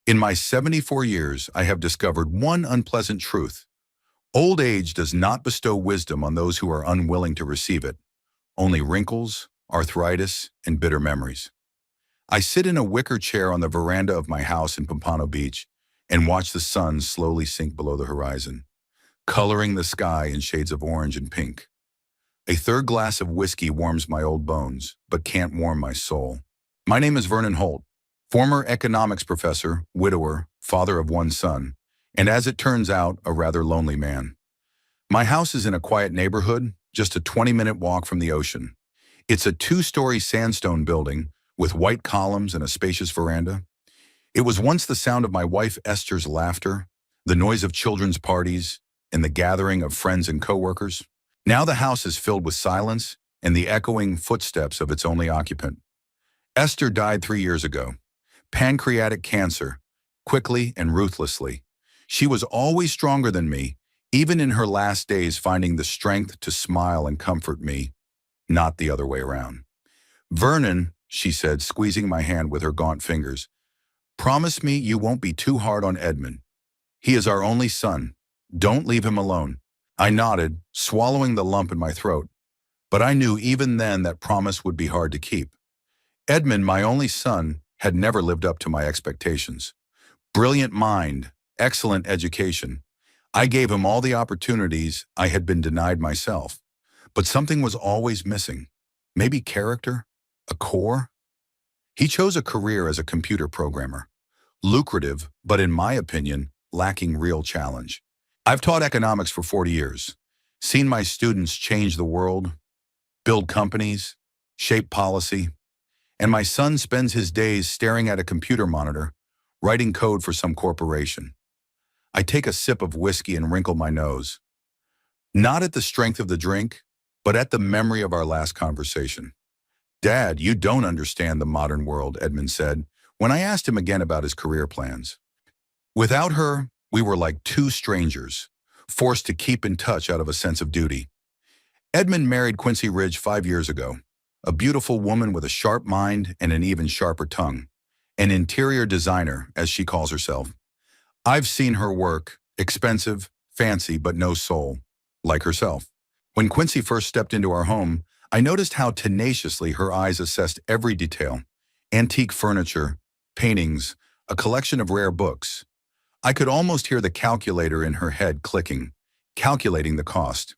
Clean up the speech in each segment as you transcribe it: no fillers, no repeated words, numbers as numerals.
In my 74 years, I have discovered one unpleasant truth. Old age does not bestow wisdom on those who are unwilling to receive it, only wrinkles, arthritis, and bitter memories. I sit in a wicker chair on the veranda of my house in Pompano Beach and watch the sun slowly sink below the horizon, coloring the sky in shades of orange and pink. A third glass of whiskey warms my old bones, but can't warm my soul. My name is Vernon Holt, former economics professor, widower, father of one son, and as it turns out, a rather lonely man. My house is in a quiet neighborhood, just a 20-minute walk from the ocean. It's a two-story sandstone building with white columns and a spacious veranda. It was once the sound of my wife Esther's laughter, the noise of children's parties, and the gathering of friends and coworkers. Now the house is filled with silence and the echoing footsteps of its only occupant. Esther died 3 years ago. Pancreatic cancer, quickly and ruthlessly. She was always stronger than me, even in her last days finding the strength to smile and comfort me, not the other way around. "Vernon," she said, squeezing my hand with her gaunt fingers, "promise me you won't be too hard on Edmund. He is our only son. Don't leave him alone." I nodded, swallowing the lump in my throat, but I knew even then that promise would be hard to keep. Edmund, my only son, had never lived up to my expectations. Brilliant mind, excellent education. I gave him all the opportunities I had been denied myself, but something was always missing. Maybe character? A core? He chose a career as a computer programmer. Lucrative, but in my opinion, lacking real challenge. I've taught economics for 40 years, seen my students change the world, build companies, shape policy, and my son spends his days staring at a computer monitor, writing code for some corporation. I take a sip of whiskey and wrinkle my nose. Not at the strength of the drink, but at the memory of our last conversation. "Dad, you don't understand the modern world," Edmund said, when I asked him again about his career plans. Without her, we were like two strangers, forced to keep in touch out of a sense of duty. Edmund married Quincy Ridge 5 years ago, a beautiful woman with a sharp mind and an even sharper tongue, an interior designer, as she calls herself. I've seen her work, expensive, fancy, but no soul, like herself. When Quincy first stepped into our home, I noticed how tenaciously her eyes assessed every detail: antique furniture, paintings, a collection of rare books. I could almost hear the calculator in her head clicking, calculating the cost.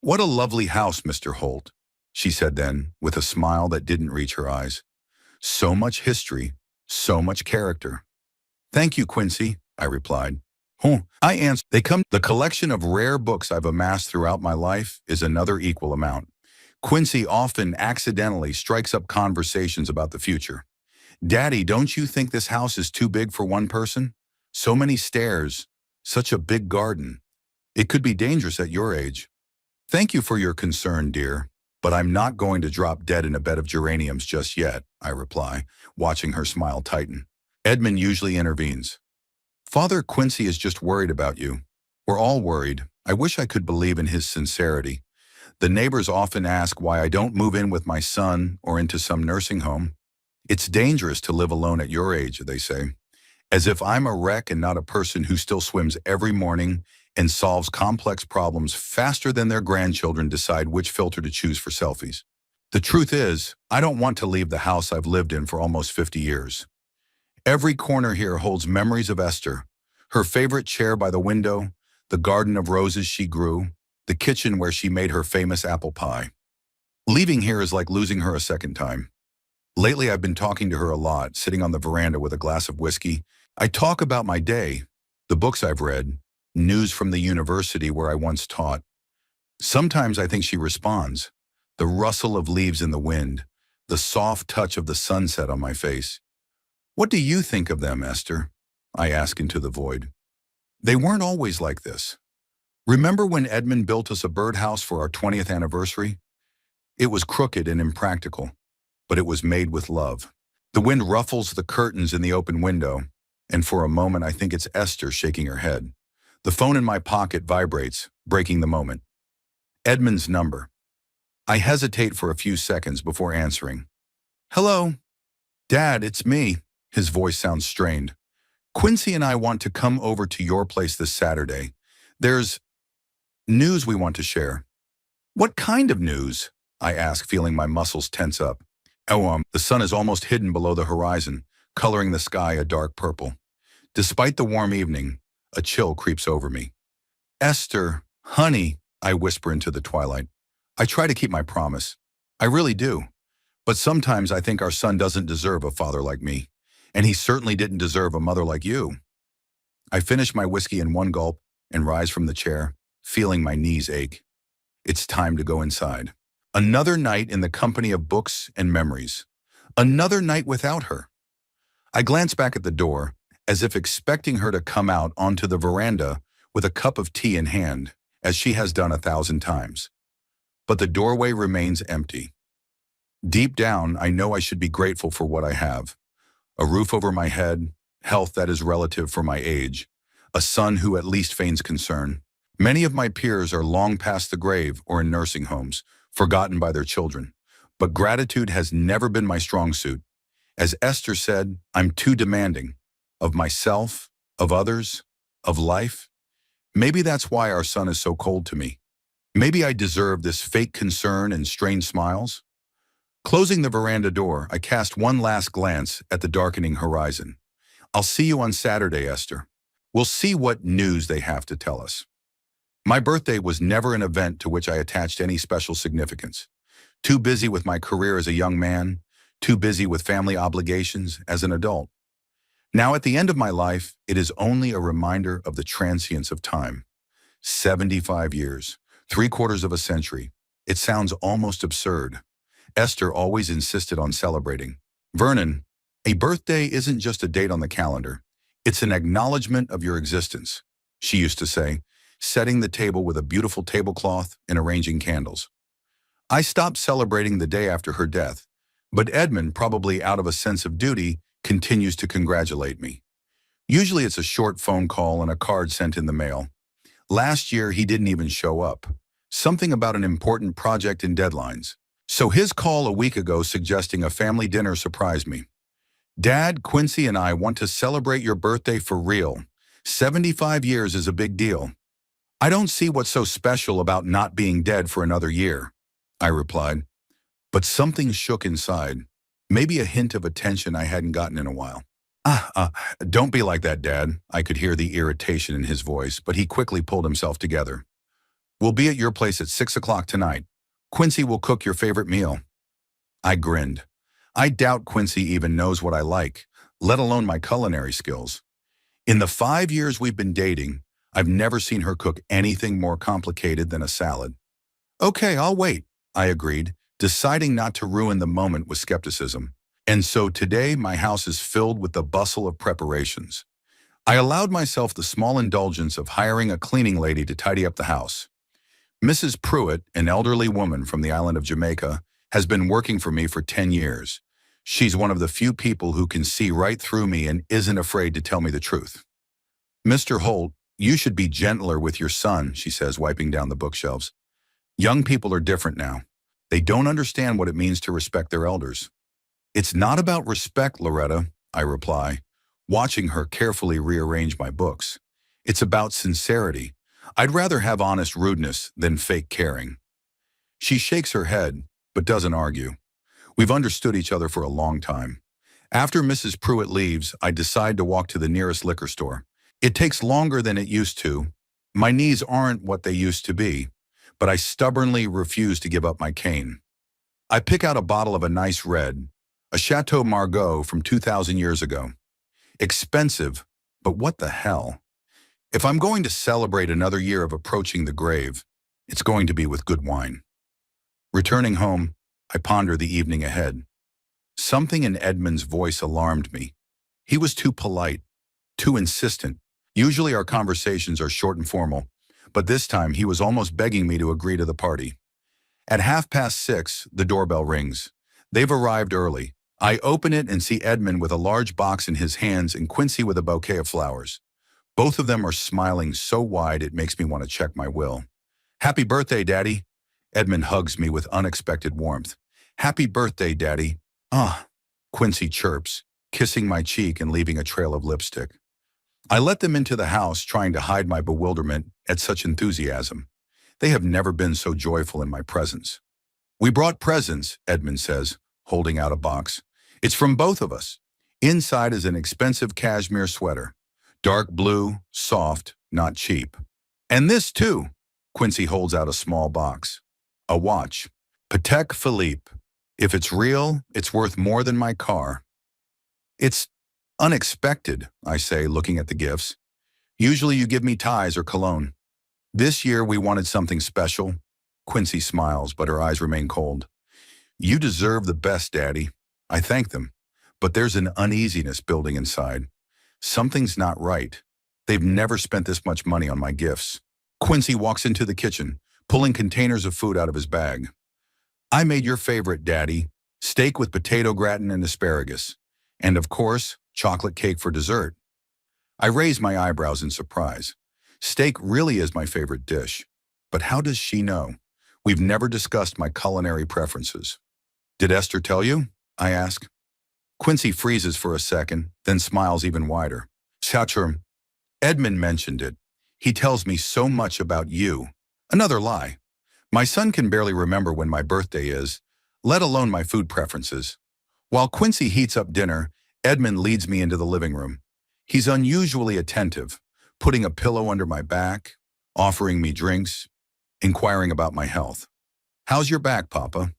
"What a lovely house, Mr. Holt," she said then, with a smile that didn't reach her eyes. "So much history, so much character." "Thank you, Quincy," I replied. I answered. The collection of rare books I've amassed throughout my life is another equal amount. Quincy often accidentally strikes up conversations about the future. "Daddy, don't you think this house is too big for one person? So many stairs, such a big garden. It could be dangerous at your age." "Thank you for your concern, dear, but I'm not going to drop dead in a bed of geraniums just yet," I reply, watching her smile tighten. Edmund usually intervenes. "Father, Quincy is just worried about you. We're all worried. I wish I could believe in his sincerity. The neighbors often ask why I don't move in with my son or into some nursing home. It's dangerous to live alone at your age," they say. As if I'm a wreck and not a person who still swims every morning and solves complex problems faster than their grandchildren decide which filter to choose for selfies. The truth is, I don't want to leave the house I've lived in for almost 50 years. Every corner here holds memories of Esther, her favorite chair by the window, the garden of roses she grew, the kitchen where she made her famous apple pie. Leaving here is like losing her a second time. Lately, I've been talking to her a lot, sitting on the veranda with a glass of whiskey. I talk about my day, the books I've read, news from the university where I once taught. Sometimes I think she responds, the rustle of leaves in the wind, the soft touch of the sunset on my face. "What do you think of them, Esther?" I ask into the void. "They weren't always like this. Remember when Edmund built us a birdhouse for our 20th anniversary? It was crooked and impractical, but it was made with love. The wind ruffles the curtains in the open window, and for a moment I think it's Esther shaking her head. The phone in my pocket vibrates, breaking the moment. Edmund's number. I hesitate for a few seconds before answering. "Hello?" "Dad, it's me." His voice sounds strained. Quincy and I want to come over to your place this Saturday. There's news we want to share. What kind of news? I ask, feeling my muscles tense up. The sun is almost hidden below the horizon, coloring the sky a dark purple. Despite the warm evening, a chill creeps over me. Esther, honey, I whisper into the twilight. I try to keep my promise. I really do. But sometimes I think our son doesn't deserve a father like me. And he certainly didn't deserve a mother like you. I finish my whiskey in one gulp and rise from the chair, feeling my knees ache. It's time to go inside. Another night in the company of books and memories. Another night without her. I glance back at the door, as if expecting her to come out onto the veranda with a cup of tea in hand, as she has done 1,000 times. But the doorway remains empty. Deep down, I know I should be grateful for what I have. A roof over my head, health that is relative for my age, a son who at least feigns concern. Many of my peers are long past the grave or in nursing homes, forgotten by their children. But gratitude has never been my strong suit. As Esther said, I'm too demanding. Of myself, of others, of life. Maybe that's why our son is so cold to me. Maybe I deserve this fake concern and strained smiles. Closing the veranda door, I cast one last glance at the darkening horizon. I'll see you on Saturday, Esther. We'll see what news they have to tell us. My birthday was never an event to which I attached any special significance. Too busy with my career as a young man, too busy with family obligations as an adult. Now at the end of my life, it is only a reminder of the transience of time. 75 years, 3/4 of a century. It sounds almost absurd. Esther always insisted on celebrating. Vernon, a birthday isn't just a date on the calendar. It's an acknowledgement of your existence, she used to say, setting the table with a beautiful tablecloth and arranging candles. I stopped celebrating the day after her death, but Edmund, probably out of a sense of duty, continues to congratulate me. Usually it's a short phone call and a card sent in the mail. Last year, he didn't even show up. Something about an important project and deadlines. So his call a week ago suggesting a family dinner surprised me. Dad, Quincy and I want to celebrate your birthday for real. 75 years is a big deal. I don't see what's so special about not being dead for another year, I replied. But something shook inside, maybe a hint of attention I hadn't gotten in a while. Don't be like that, Dad. I could hear the irritation in his voice, but he quickly pulled himself together. We'll be at your place at 6 o'clock tonight. Quincy will cook your favorite meal. I grinned. I doubt Quincy even knows what I like, let alone my culinary skills. In the 5 years we've been dating, I've never seen her cook anything more complicated than a salad. Okay, I'll wait, I agreed, deciding not to ruin the moment with skepticism. And so today my house is filled with the bustle of preparations. I allowed myself the small indulgence of hiring a cleaning lady to tidy up the house. Mrs. Pruitt, an elderly woman from the island of Jamaica, has been working for me for 10 years. She's one of the few people who can see right through me and isn't afraid to tell me the truth. Mr. Holt, you should be gentler with your son, she says, wiping down the bookshelves. Young people are different now. They don't understand what it means to respect their elders. It's not about respect, Loretta, I reply, watching her carefully rearrange my books. It's about sincerity. I'd rather have honest rudeness than fake caring. She shakes her head, but doesn't argue. We've understood each other for a long time. After Mrs. Pruitt leaves, I decide to walk to the nearest liquor store. It takes longer than it used to. My knees aren't what they used to be, but I stubbornly refuse to give up my cane. I pick out a bottle of a nice red, a Chateau Margaux from 2,000 years ago. Expensive, but what the hell? If I'm going to celebrate another year of approaching the grave, it's going to be with good wine. Returning home, I ponder the evening ahead. Something in Edmund's voice alarmed me. He was too polite, too insistent. Usually our conversations are short and formal, but this time he was almost begging me to agree to the party. At 6:30, the doorbell rings. They've arrived early. I open it and see Edmund with a large box in his hands and Quincy with a bouquet of flowers. Both of them are smiling so wide it makes me want to check my will. Happy birthday, Daddy. Edmund hugs me with unexpected warmth. Happy birthday, Daddy. Ah, Quincy chirps, kissing my cheek and leaving a trail of lipstick. I let them into the house, trying to hide my bewilderment at such enthusiasm. They have never been so joyful in my presence. We brought presents, Edmund says, holding out a box. It's from both of us. Inside is an expensive cashmere sweater. Dark blue, soft, not cheap. And this too. Quincy holds out a small box. A watch. Patek Philippe. If it's real, it's worth more than my car. It's unexpected, I say, looking at the gifts. Usually you give me ties or cologne. This year we wanted something special. Quincy smiles, but her eyes remain cold. You deserve the best, Daddy. I thank them. But there's an uneasiness building inside. Something's not right. They've never spent this much money on my gifts. Quincy walks into the kitchen, pulling containers of food out of his bag. I made your favorite, Daddy. Steak with potato gratin and asparagus. And of course, chocolate cake for dessert. I raise my eyebrows in surprise. Steak really is my favorite dish. But how does she know? We've never discussed my culinary preferences. Did Esther tell you? I ask. Quincy freezes for a second, then smiles even wider. Chatur, Edmund mentioned it. He tells me so much about you. Another lie. My son can barely remember when my birthday is, let alone my food preferences. While Quincy heats up dinner, Edmund leads me into the living room. He's unusually attentive, putting a pillow under my back, offering me drinks, inquiring about my health. How's your back, Papa?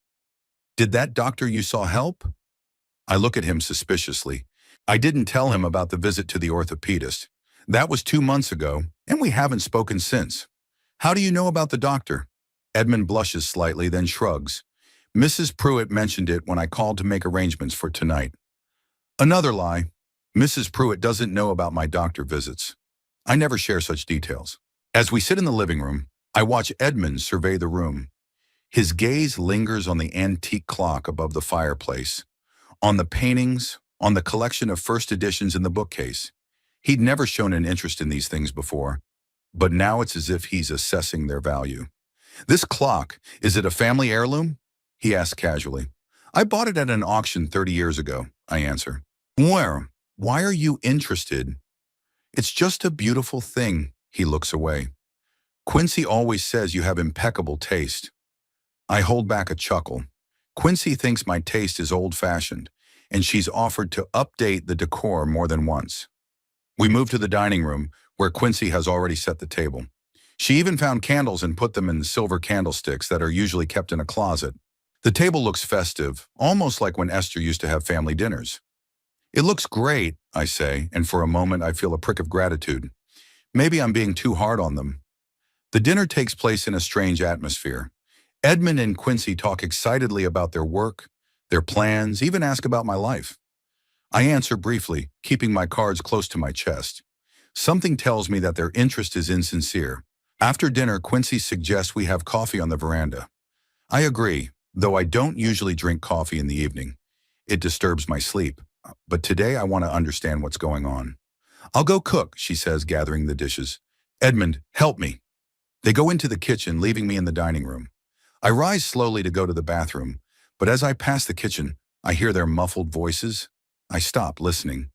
Did that doctor you saw help? I look at him suspiciously. I didn't tell him about the visit to the orthopedist. That was 2 months ago, and we haven't spoken since. How do you know about the doctor? Edmund blushes slightly, then shrugs. Mrs. Pruitt mentioned it when I called to make arrangements for tonight. Another lie. Mrs. Pruitt doesn't know about my doctor visits. I never share such details. As we sit in the living room, I watch Edmund survey the room. His gaze lingers on the antique clock above the fireplace, on the paintings, on the collection of first editions in the bookcase. He'd never shown an interest in these things before, but now it's as if he's assessing their value. This clock, is it a family heirloom? He asks casually. I bought it at an auction 30 years ago, I answer. Why are you interested? It's just a beautiful thing, he looks away. Quincy always says you have impeccable taste. I hold back a chuckle. Quincy thinks my taste is old-fashioned, and she's offered to update the decor more than once. We move to the dining room, where Quincy has already set the table. She even found candles and put them in silver candlesticks that are usually kept in a closet. The table looks festive, almost like when Esther used to have family dinners. It looks great, I say, and for a moment I feel a prick of gratitude. Maybe I'm being too hard on them. The dinner takes place in a strange atmosphere. Edmund and Quincy talk excitedly about their work, their plans, even ask about my life. I answer briefly, keeping my cards close to my chest. Something tells me that their interest is insincere. After dinner, Quincy suggests we have coffee on the veranda. I agree, though I don't usually drink coffee in the evening. It disturbs my sleep. But today I want to understand what's going on. I'll go cook, she says, gathering the dishes. Edmund, help me. They go into the kitchen, leaving me in the dining room. I rise slowly to go to the bathroom, but as I pass the kitchen, I hear their muffled voices. I stop, listening.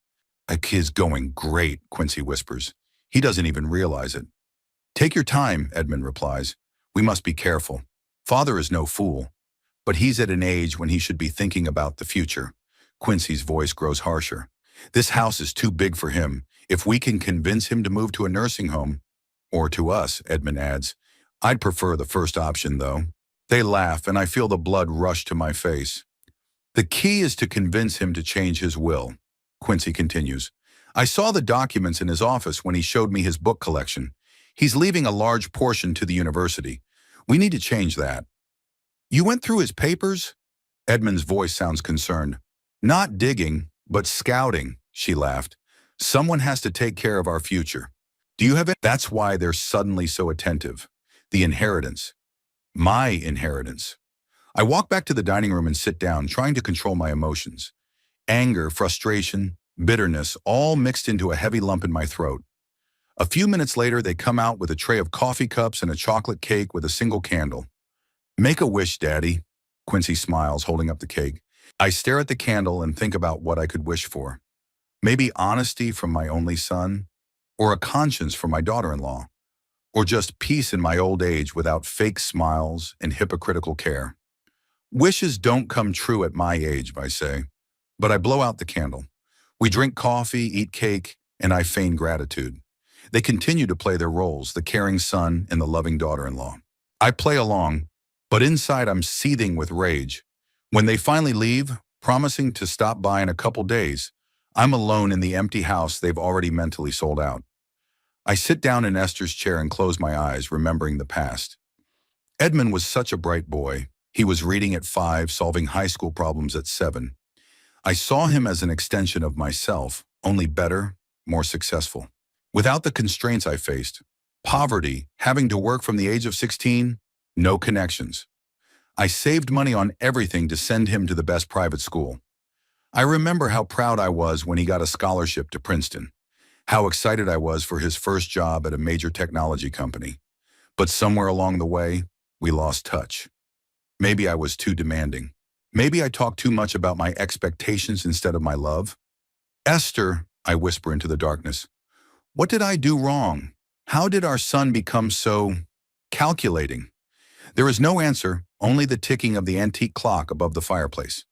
A kid's going great, Quincy whispers. He doesn't even realize it. Take your time, Edmund replies. We must be careful. Father is no fool, but he's at an age when he should be thinking about the future. Quincy's voice grows harsher. This house is too big for him. If we can convince him to move to a nursing home, or to us, Edmund adds. I'd prefer the first option, though. They laugh, and I feel the blood rush to my face. The key is to convince him to change his will, Quincy continues. I saw the documents in his office when he showed me his book collection. He's leaving a large portion to the university. We need to change that. You went through his papers? Edmund's voice sounds concerned. Not digging, but scouting, she laughed. Someone has to take care of our future. Do you have it? That's why they're suddenly so attentive. The inheritance. My inheritance. I walk back to the dining room and sit down, trying to control my emotions. Anger, frustration, bitterness, all mixed into a heavy lump in my throat. A few minutes later, they come out with a tray of coffee cups and a chocolate cake with a single candle. Make a wish, Daddy. Quincy smiles, holding up the cake. I stare at the candle and think about what I could wish for. Maybe honesty from my only son, or a conscience for my daughter-in-law, or just peace in my old age without fake smiles and hypocritical care. Wishes don't come true at my age, I say, but I blow out the candle. We drink coffee, eat cake, and I feign gratitude. They continue to play their roles, the caring son and the loving daughter-in-law. I play along, but inside I'm seething with rage. When they finally leave, promising to stop by in a couple days, I'm alone in the empty house they've already mentally sold out. I sit down in Esther's chair and close my eyes, remembering the past. Edmund was such a bright boy. He was reading at 5, solving high school problems at 7. I saw him as an extension of myself, only better, more successful. Without the constraints I faced, poverty, having to work from the age of 16, no connections. I saved money on everything to send him to the best private school. I remember how proud I was when he got a scholarship to Princeton, how excited I was for his first job at a major technology company. But somewhere along the way, we lost touch. Maybe I was too demanding. Maybe I talked too much about my expectations instead of my love. Esther, I whisper into the darkness, what did I do wrong? How did our son become so calculating? There is no answer, only the ticking of the antique clock above the fireplace,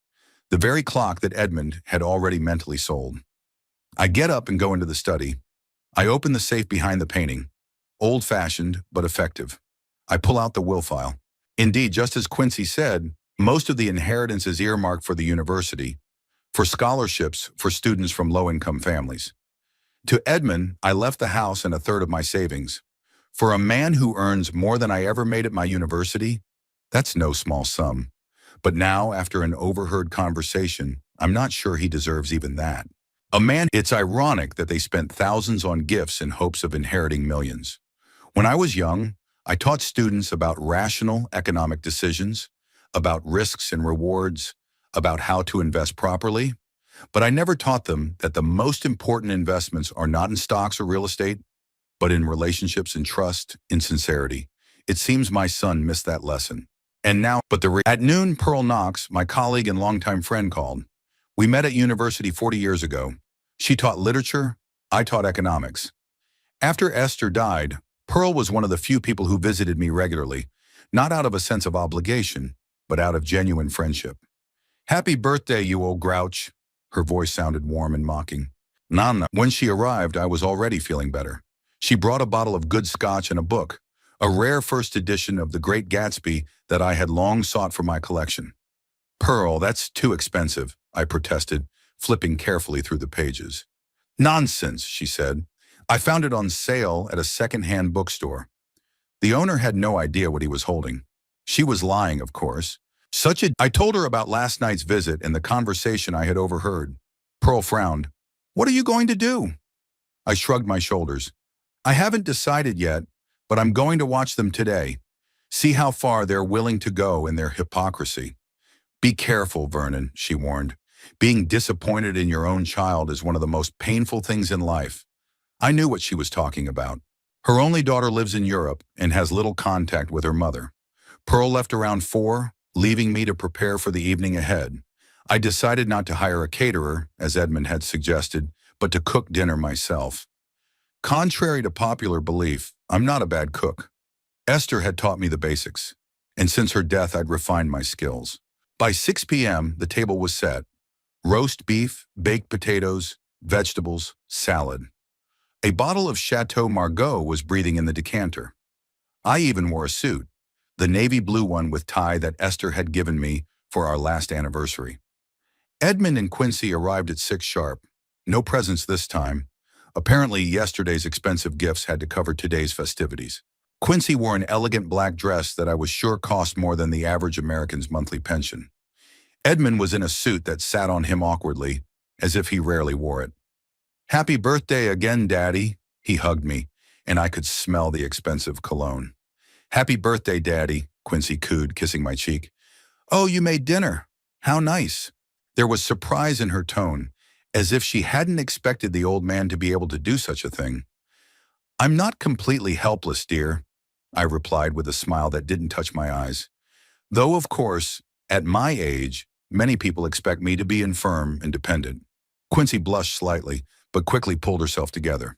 the very clock that Edmund had already mentally sold. I get up and go into the study. I open the safe behind the painting, old-fashioned but effective. I pull out the will file. Indeed, just as Quincy said, most of the inheritance is earmarked for the university, for scholarships for students from low-income families. To Edmund, I left the house and a third of my savings. For a man who earns more than I ever made at my university, that's no small sum. But now, after an overheard conversation, I'm not sure he deserves even that. It's ironic that they spent thousands on gifts in hopes of inheriting millions. When I was young, I taught students about rational economic decisions, about risks and rewards, about how to invest properly. But I never taught them that the most important investments are not in stocks or real estate, but in relationships and trust, in sincerity. It seems my son missed that lesson. And now, at noon, Pearl Knox, my colleague and longtime friend, called. We met at university 40 years ago. She taught literature, I taught economics. After Esther died, Pearl was one of the few people who visited me regularly, not out of a sense of obligation, but out of genuine friendship. Happy birthday, you old grouch. Her voice sounded warm and mocking. Nana. When she arrived, I was already feeling better. She brought a bottle of good scotch and a book, a rare first edition of The Great Gatsby that I had long sought for my collection. Pearl, that's too expensive, I protested, flipping carefully through the pages. Nonsense, she said. I found it on sale at a second-hand bookstore. The owner had no idea what he was holding. She was lying, of course. I told her about last night's visit and the conversation I had overheard. Pearl frowned. What are you going to do? I shrugged my shoulders. I haven't decided yet, but I'm going to watch them today. See how far they're willing to go in their hypocrisy. Be careful, Vernon, she warned. Being disappointed in your own child is one of the most painful things in life. I knew what she was talking about. Her only daughter lives in Europe and has little contact with her mother. Pearl left around 4, leaving me to prepare for the evening ahead. I decided not to hire a caterer, as Edmund had suggested, but to cook dinner myself. Contrary to popular belief, I'm not a bad cook. Esther had taught me the basics, and since her death I'd refined my skills. By 6 p.m., the table was set. Roast beef, baked potatoes, vegetables, salad. A bottle of Chateau Margaux was breathing in the decanter. I even wore a suit, the navy blue one with tie that Esther had given me for our last anniversary. Edmund and Quincy arrived at 6 sharp. No presents this time. Apparently, yesterday's expensive gifts had to cover today's festivities. Quincy wore an elegant black dress that I was sure cost more than the average American's monthly pension. Edmund was in a suit that sat on him awkwardly, as if he rarely wore it. Happy birthday again, Daddy, he hugged me, and I could smell the expensive cologne. Happy birthday, Daddy, Quincy cooed, kissing my cheek. Oh, you made dinner. How nice. There was surprise in her tone, as if she hadn't expected the old man to be able to do such a thing. I'm not completely helpless, dear, I replied with a smile that didn't touch my eyes. Though, of course, at my age, many people expect me to be infirm and dependent. Quincy blushed slightly, but quickly pulled herself together.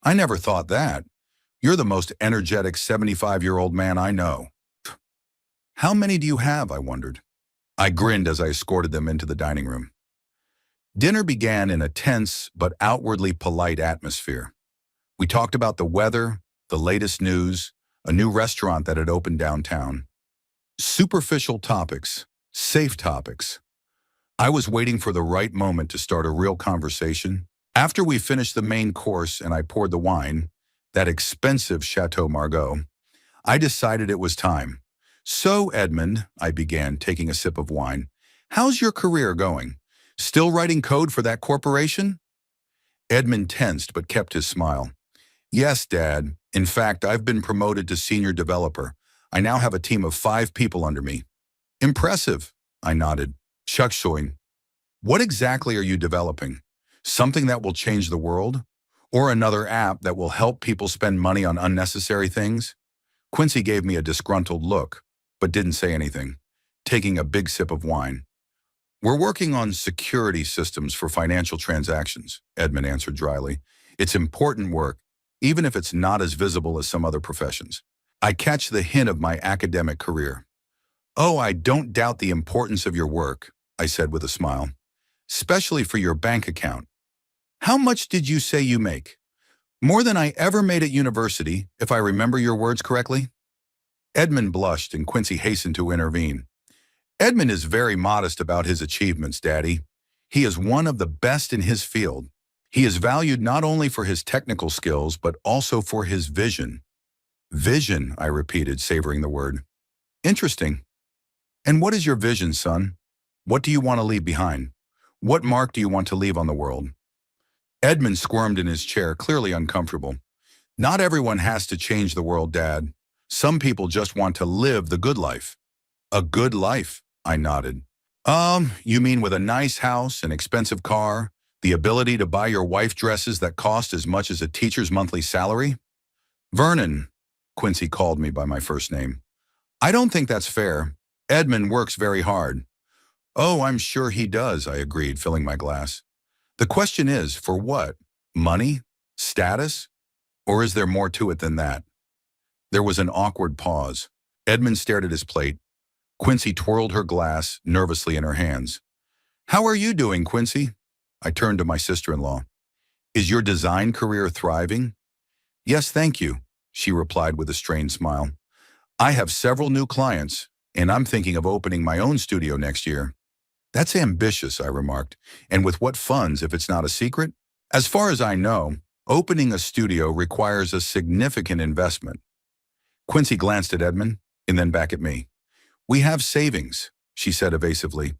I never thought that. You're the most energetic 75-year-old man I know. How many do you have, I wondered. I grinned as I escorted them into the dining room. Dinner began in a tense but outwardly polite atmosphere. We talked about the weather, the latest news, a new restaurant that had opened downtown. Superficial topics, safe topics. I was waiting for the right moment to start a real conversation. After we finished the main course and I poured the wine, that expensive Chateau Margaux, I decided it was time. So, Edmund, I began, taking a sip of wine, how's your career going? Still writing code for that corporation? Edmund tensed but kept his smile. Yes, Dad. In fact, I've been promoted to senior developer. I now have a team of 5 people under me. Impressive, I nodded. Chuckshoing. What exactly are you developing? Something that will change the world? Or another app that will help people spend money on unnecessary things? Quincy gave me a disgruntled look, but didn't say anything, taking a big sip of wine. We're working on security systems for financial transactions, Edmund answered dryly. It's important work, even if it's not as visible as some other professions. I catch the hint of my academic career. Oh, I don't doubt the importance of your work, I said with a smile, especially for your bank account. How much did you say you make? More than I ever made at university, if I remember your words correctly? Edmund blushed and Quincy hastened to intervene. Edmund is very modest about his achievements, Daddy. He is one of the best in his field. He is valued not only for his technical skills, but also for his vision. Vision, I repeated, savoring the word. Interesting. And what is your vision, son? What do you want to leave behind? What mark do you want to leave on the world? Edmund squirmed in his chair, clearly uncomfortable. Not everyone has to change the world, Dad. Some people just want to live the good life. A good life, I nodded. You mean with a nice house, an expensive car, the ability to buy your wife dresses that cost as much as a teacher's monthly salary? Vernon, Quincy called me by my first name. I don't think that's fair. Edmund works very hard. Oh, I'm sure he does, I agreed, filling my glass. The question is, for what? Money? Status? Or is there more to it than that? There was an awkward pause. Edmund stared at his plate. Quincy twirled her glass nervously in her hands. How are you doing, Quincy? I turned to my sister-in-law. Is your design career thriving? Yes, thank you, she replied with a strained smile. I have several new clients, and I'm thinking of opening my own studio next year. That's ambitious, I remarked. And with what funds, if it's not a secret? As far as I know, opening a studio requires a significant investment. Quincy glanced at Edmund and then back at me. We have savings, she said evasively.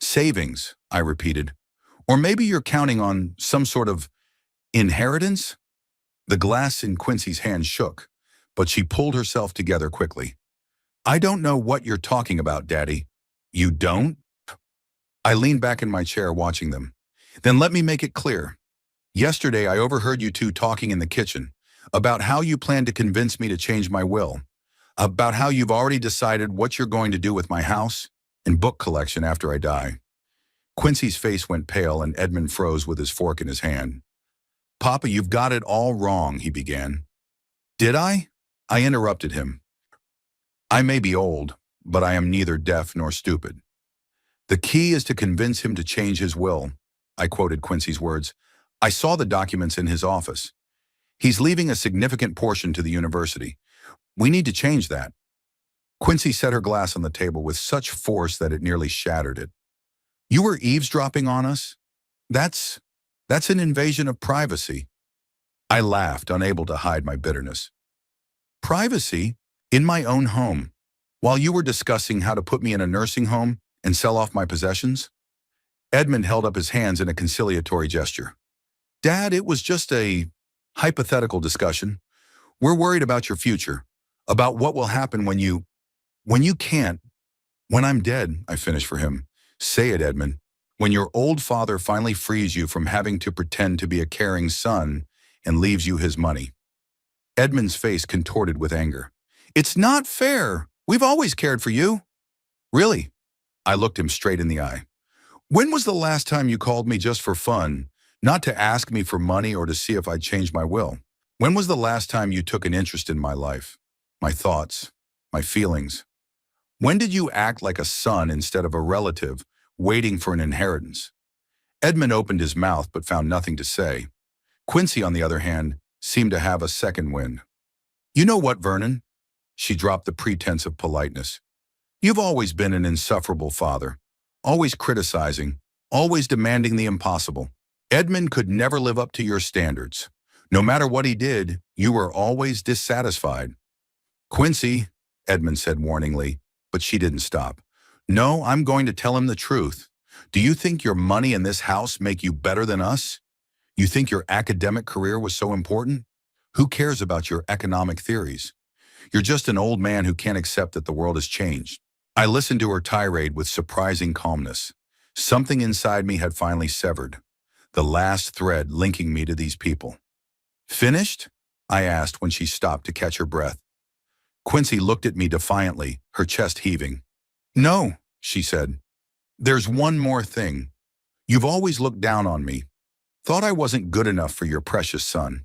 Savings, I repeated. Or maybe you're counting on some sort of inheritance? The glass in Quincy's hand shook, but she pulled herself together quickly. I don't know what you're talking about, Daddy. You don't? I leaned back in my chair watching them. Then let me make it clear. Yesterday I overheard you two talking in the kitchen about how you plan to convince me to change my will, about how you've already decided what you're going to do with my house and book collection after I die. Quincy's face went pale and Edmund froze with his fork in his hand. Papa, you've got it all wrong, he began. Did I? I interrupted him. I may be old, but I am neither deaf nor stupid. The key is to convince him to change his will. I quoted Quincy's words. I saw the documents in his office. He's leaving a significant portion to the university. We need to change that. Quincy set her glass on the table with such force that it nearly shattered it. You were eavesdropping on us? That's an invasion of privacy. I laughed, unable to hide my bitterness. Privacy? In my own home, while you were discussing how to put me in a nursing home and sell off my possessions? Edmund held up his hands in a conciliatory gesture. Dad, it was just a hypothetical discussion. We're worried about your future, about what will happen when you can't. When I'm dead, I finished for him. Say it, Edmund. When your old father finally frees you from having to pretend to be a caring son and leaves you his money. Edmund's face contorted with anger. It's not fair. We've always cared for you. Really? I looked him straight in the eye. When was the last time you called me just for fun, not to ask me for money or to see if I'd change my will? When was the last time you took an interest in my life, my thoughts, my feelings? When did you act like a son instead of a relative, waiting for an inheritance? Edmund opened his mouth but found nothing to say. Quincy, on the other hand, seemed to have a second wind. You know what, Vernon? She dropped the pretense of politeness. You've always been an insufferable father, always criticizing, always demanding the impossible. Edmund could never live up to your standards. No matter what he did, you were always dissatisfied. Quincy, Edmund said warningly, but she didn't stop. No, I'm going to tell him the truth. Do you think your money in this house make you better than us? You think your academic career was so important? Who cares about your economic theories? You're just an old man who can't accept that the world has changed. I listened to her tirade with surprising calmness. Something inside me had finally severed, the last thread linking me to these people. Finished? I asked when she stopped to catch her breath. Quincy looked at me defiantly, her chest heaving. No, she said. There's one more thing. You've always looked down on me. Thought I wasn't good enough for your precious son.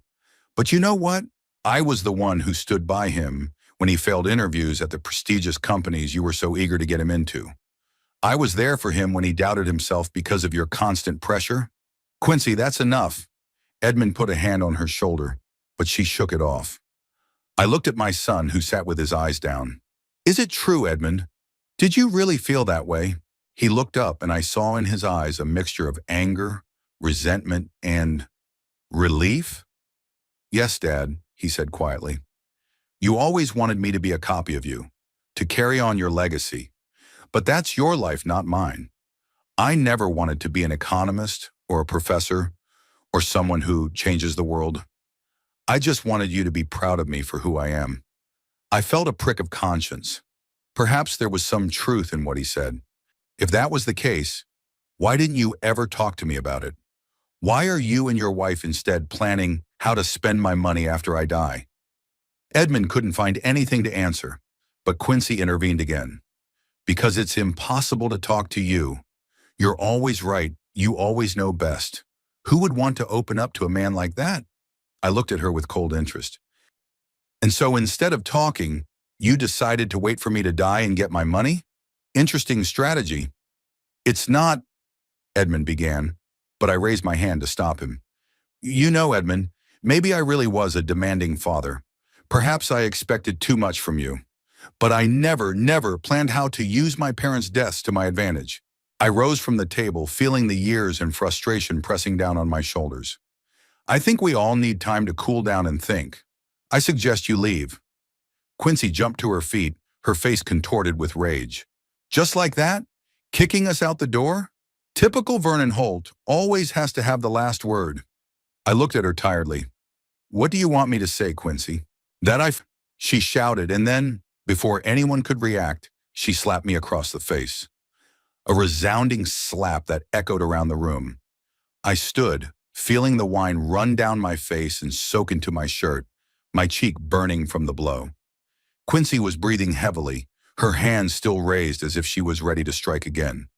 But you know what? I was the one who stood by him when he failed interviews at the prestigious companies you were so eager to get him into. I was there for him when he doubted himself because of your constant pressure. Quincy, that's enough. Edmund put a hand on her shoulder, but she shook it off. I looked at my son, who sat with his eyes down. Is it true, Edmund? Did you really feel that way? He looked up, and I saw in his eyes a mixture of anger, resentment, and relief. Yes, Dad, he said quietly. You always wanted me to be a copy of you, to carry on your legacy. But that's your life, not mine. I never wanted to be an economist or a professor or someone who changes the world. I just wanted you to be proud of me for who I am. I felt a prick of conscience. Perhaps there was some truth in what he said. If that was the case, why didn't you ever talk to me about it? Why are you and your wife instead planning how to spend my money after I die? Edmund couldn't find anything to answer, but Quincy intervened again. Because it's impossible to talk to you. You're always right. You always know best. Who would want to open up to a man like that? I looked at her with cold interest. And so instead of talking, you decided to wait for me to die and get my money? Interesting strategy. It's not, Edmund began, but I raised my hand to stop him. You know, Edmund, maybe I really was a demanding father. Perhaps I expected too much from you. But I never planned how to use my parents' deaths to my advantage. I rose from the table, feeling the years and frustration pressing down on my shoulders. I think we all need time to cool down and think. I suggest you leave. Quincy jumped to her feet, her face contorted with rage. Just like that? Kicking us out the door? Typical Vernon Holt always has to have the last word. I looked at her tiredly. What do you want me to say, Quincy? She shouted, and then, before anyone could react, she slapped me across the face. A resounding slap that echoed around the room. I stood, feeling the wine run down my face and soak into my shirt, my cheek burning from the blow. Quincy was breathing heavily, her hands still raised as if she was ready to strike again.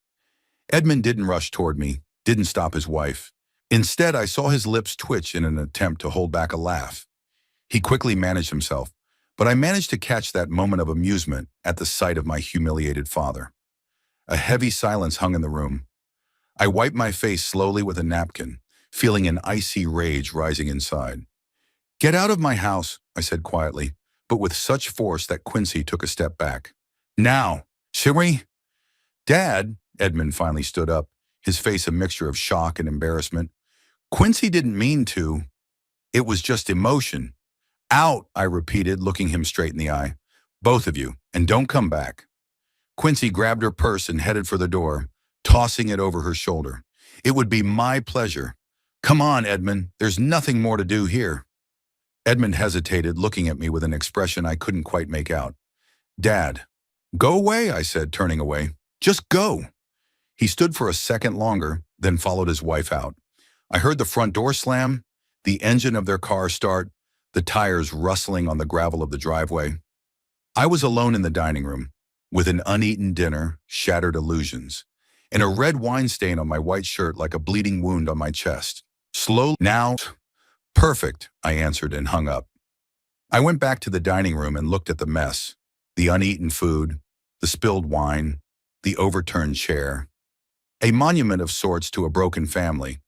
Edmund didn't rush toward me, didn't stop his wife. Instead, I saw his lips twitch in an attempt to hold back a laugh. He quickly managed himself, but I managed to catch that moment of amusement at the sight of my humiliated father. A heavy silence hung in the room. I wiped my face slowly with a napkin, feeling an icy rage rising inside. Get out of my house, I said quietly, but with such force that Quincy took a step back. Now, shall we? Dad, Edmund finally stood up, his face a mixture of shock and embarrassment. Quincy didn't mean to. It was just emotion. Out, I repeated, looking him straight in the eye. Both of you, and don't come back. Quincy grabbed her purse and headed for the door, tossing it over her shoulder. It would be my pleasure. Come on, Edmund, there's nothing more to do here. Edmund hesitated, looking at me with an expression I couldn't quite make out. Dad. Go away, I said, turning away. Just go. He stood for a second longer, then followed his wife out. I heard the front door slam, the engine of their car start, the tires rustling on the gravel of the driveway. I was alone in the dining room, with an uneaten dinner, shattered illusions, and a red wine stain on my white shirt like a bleeding wound on my chest. Slowly now, Perfect, I answered and hung up. I went back to the dining room and looked at the mess, the uneaten food, the spilled wine, the overturned chair, a monument of sorts to a broken family.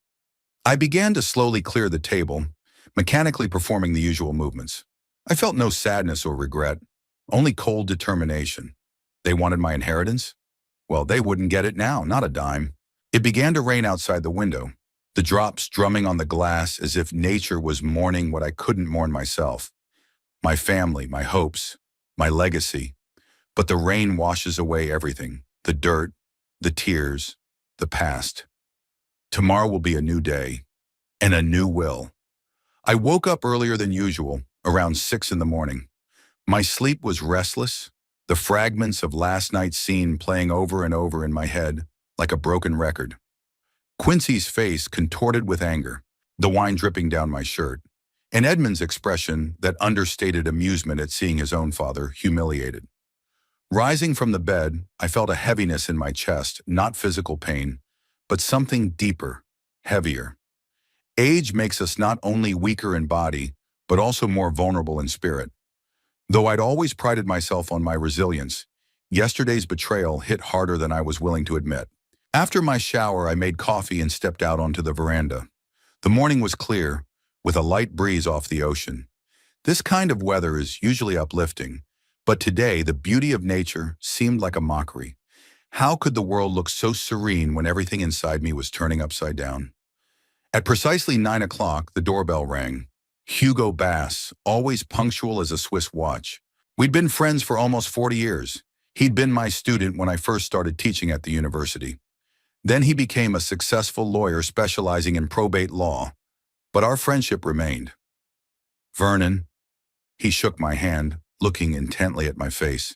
I began to slowly clear the table, mechanically performing the usual movements. I felt no sadness or regret, only cold determination. They wanted my inheritance? Well, they wouldn't get it now, not a dime. It began to rain outside the window, the drops drumming on the glass as if nature was mourning what I couldn't mourn myself. My family, my hopes, my legacy. But the rain washes away everything, the dirt, the tears, the past. Tomorrow will be a new day, and a new will. I woke up earlier than usual, around 6 in the morning. My sleep was restless, the fragments of last night's scene playing over and over in my head like a broken record. Quincy's face contorted with anger, the wine dripping down my shirt, and Edmund's expression that understated amusement at seeing his own father humiliated. Rising from the bed, I felt a heaviness in my chest, not physical pain, but something deeper, heavier. Age makes us not only weaker in body, but also more vulnerable in spirit. Though I'd always prided myself on my resilience, yesterday's betrayal hit harder than I was willing to admit. After my shower, I made coffee and stepped out onto the veranda. The morning was clear, with a light breeze off the ocean. This kind of weather is usually uplifting, but today the beauty of nature seemed like a mockery. How could the world look so serene when everything inside me was turning upside down? At precisely 9 o'clock, the doorbell rang. Hugo Bass, always punctual as a Swiss watch. We'd been friends for almost 40 years. He'd been my student when I first started teaching at the university. Then he became a successful lawyer specializing in probate law, but our friendship remained. Vernon, he shook my hand, looking intently at my face.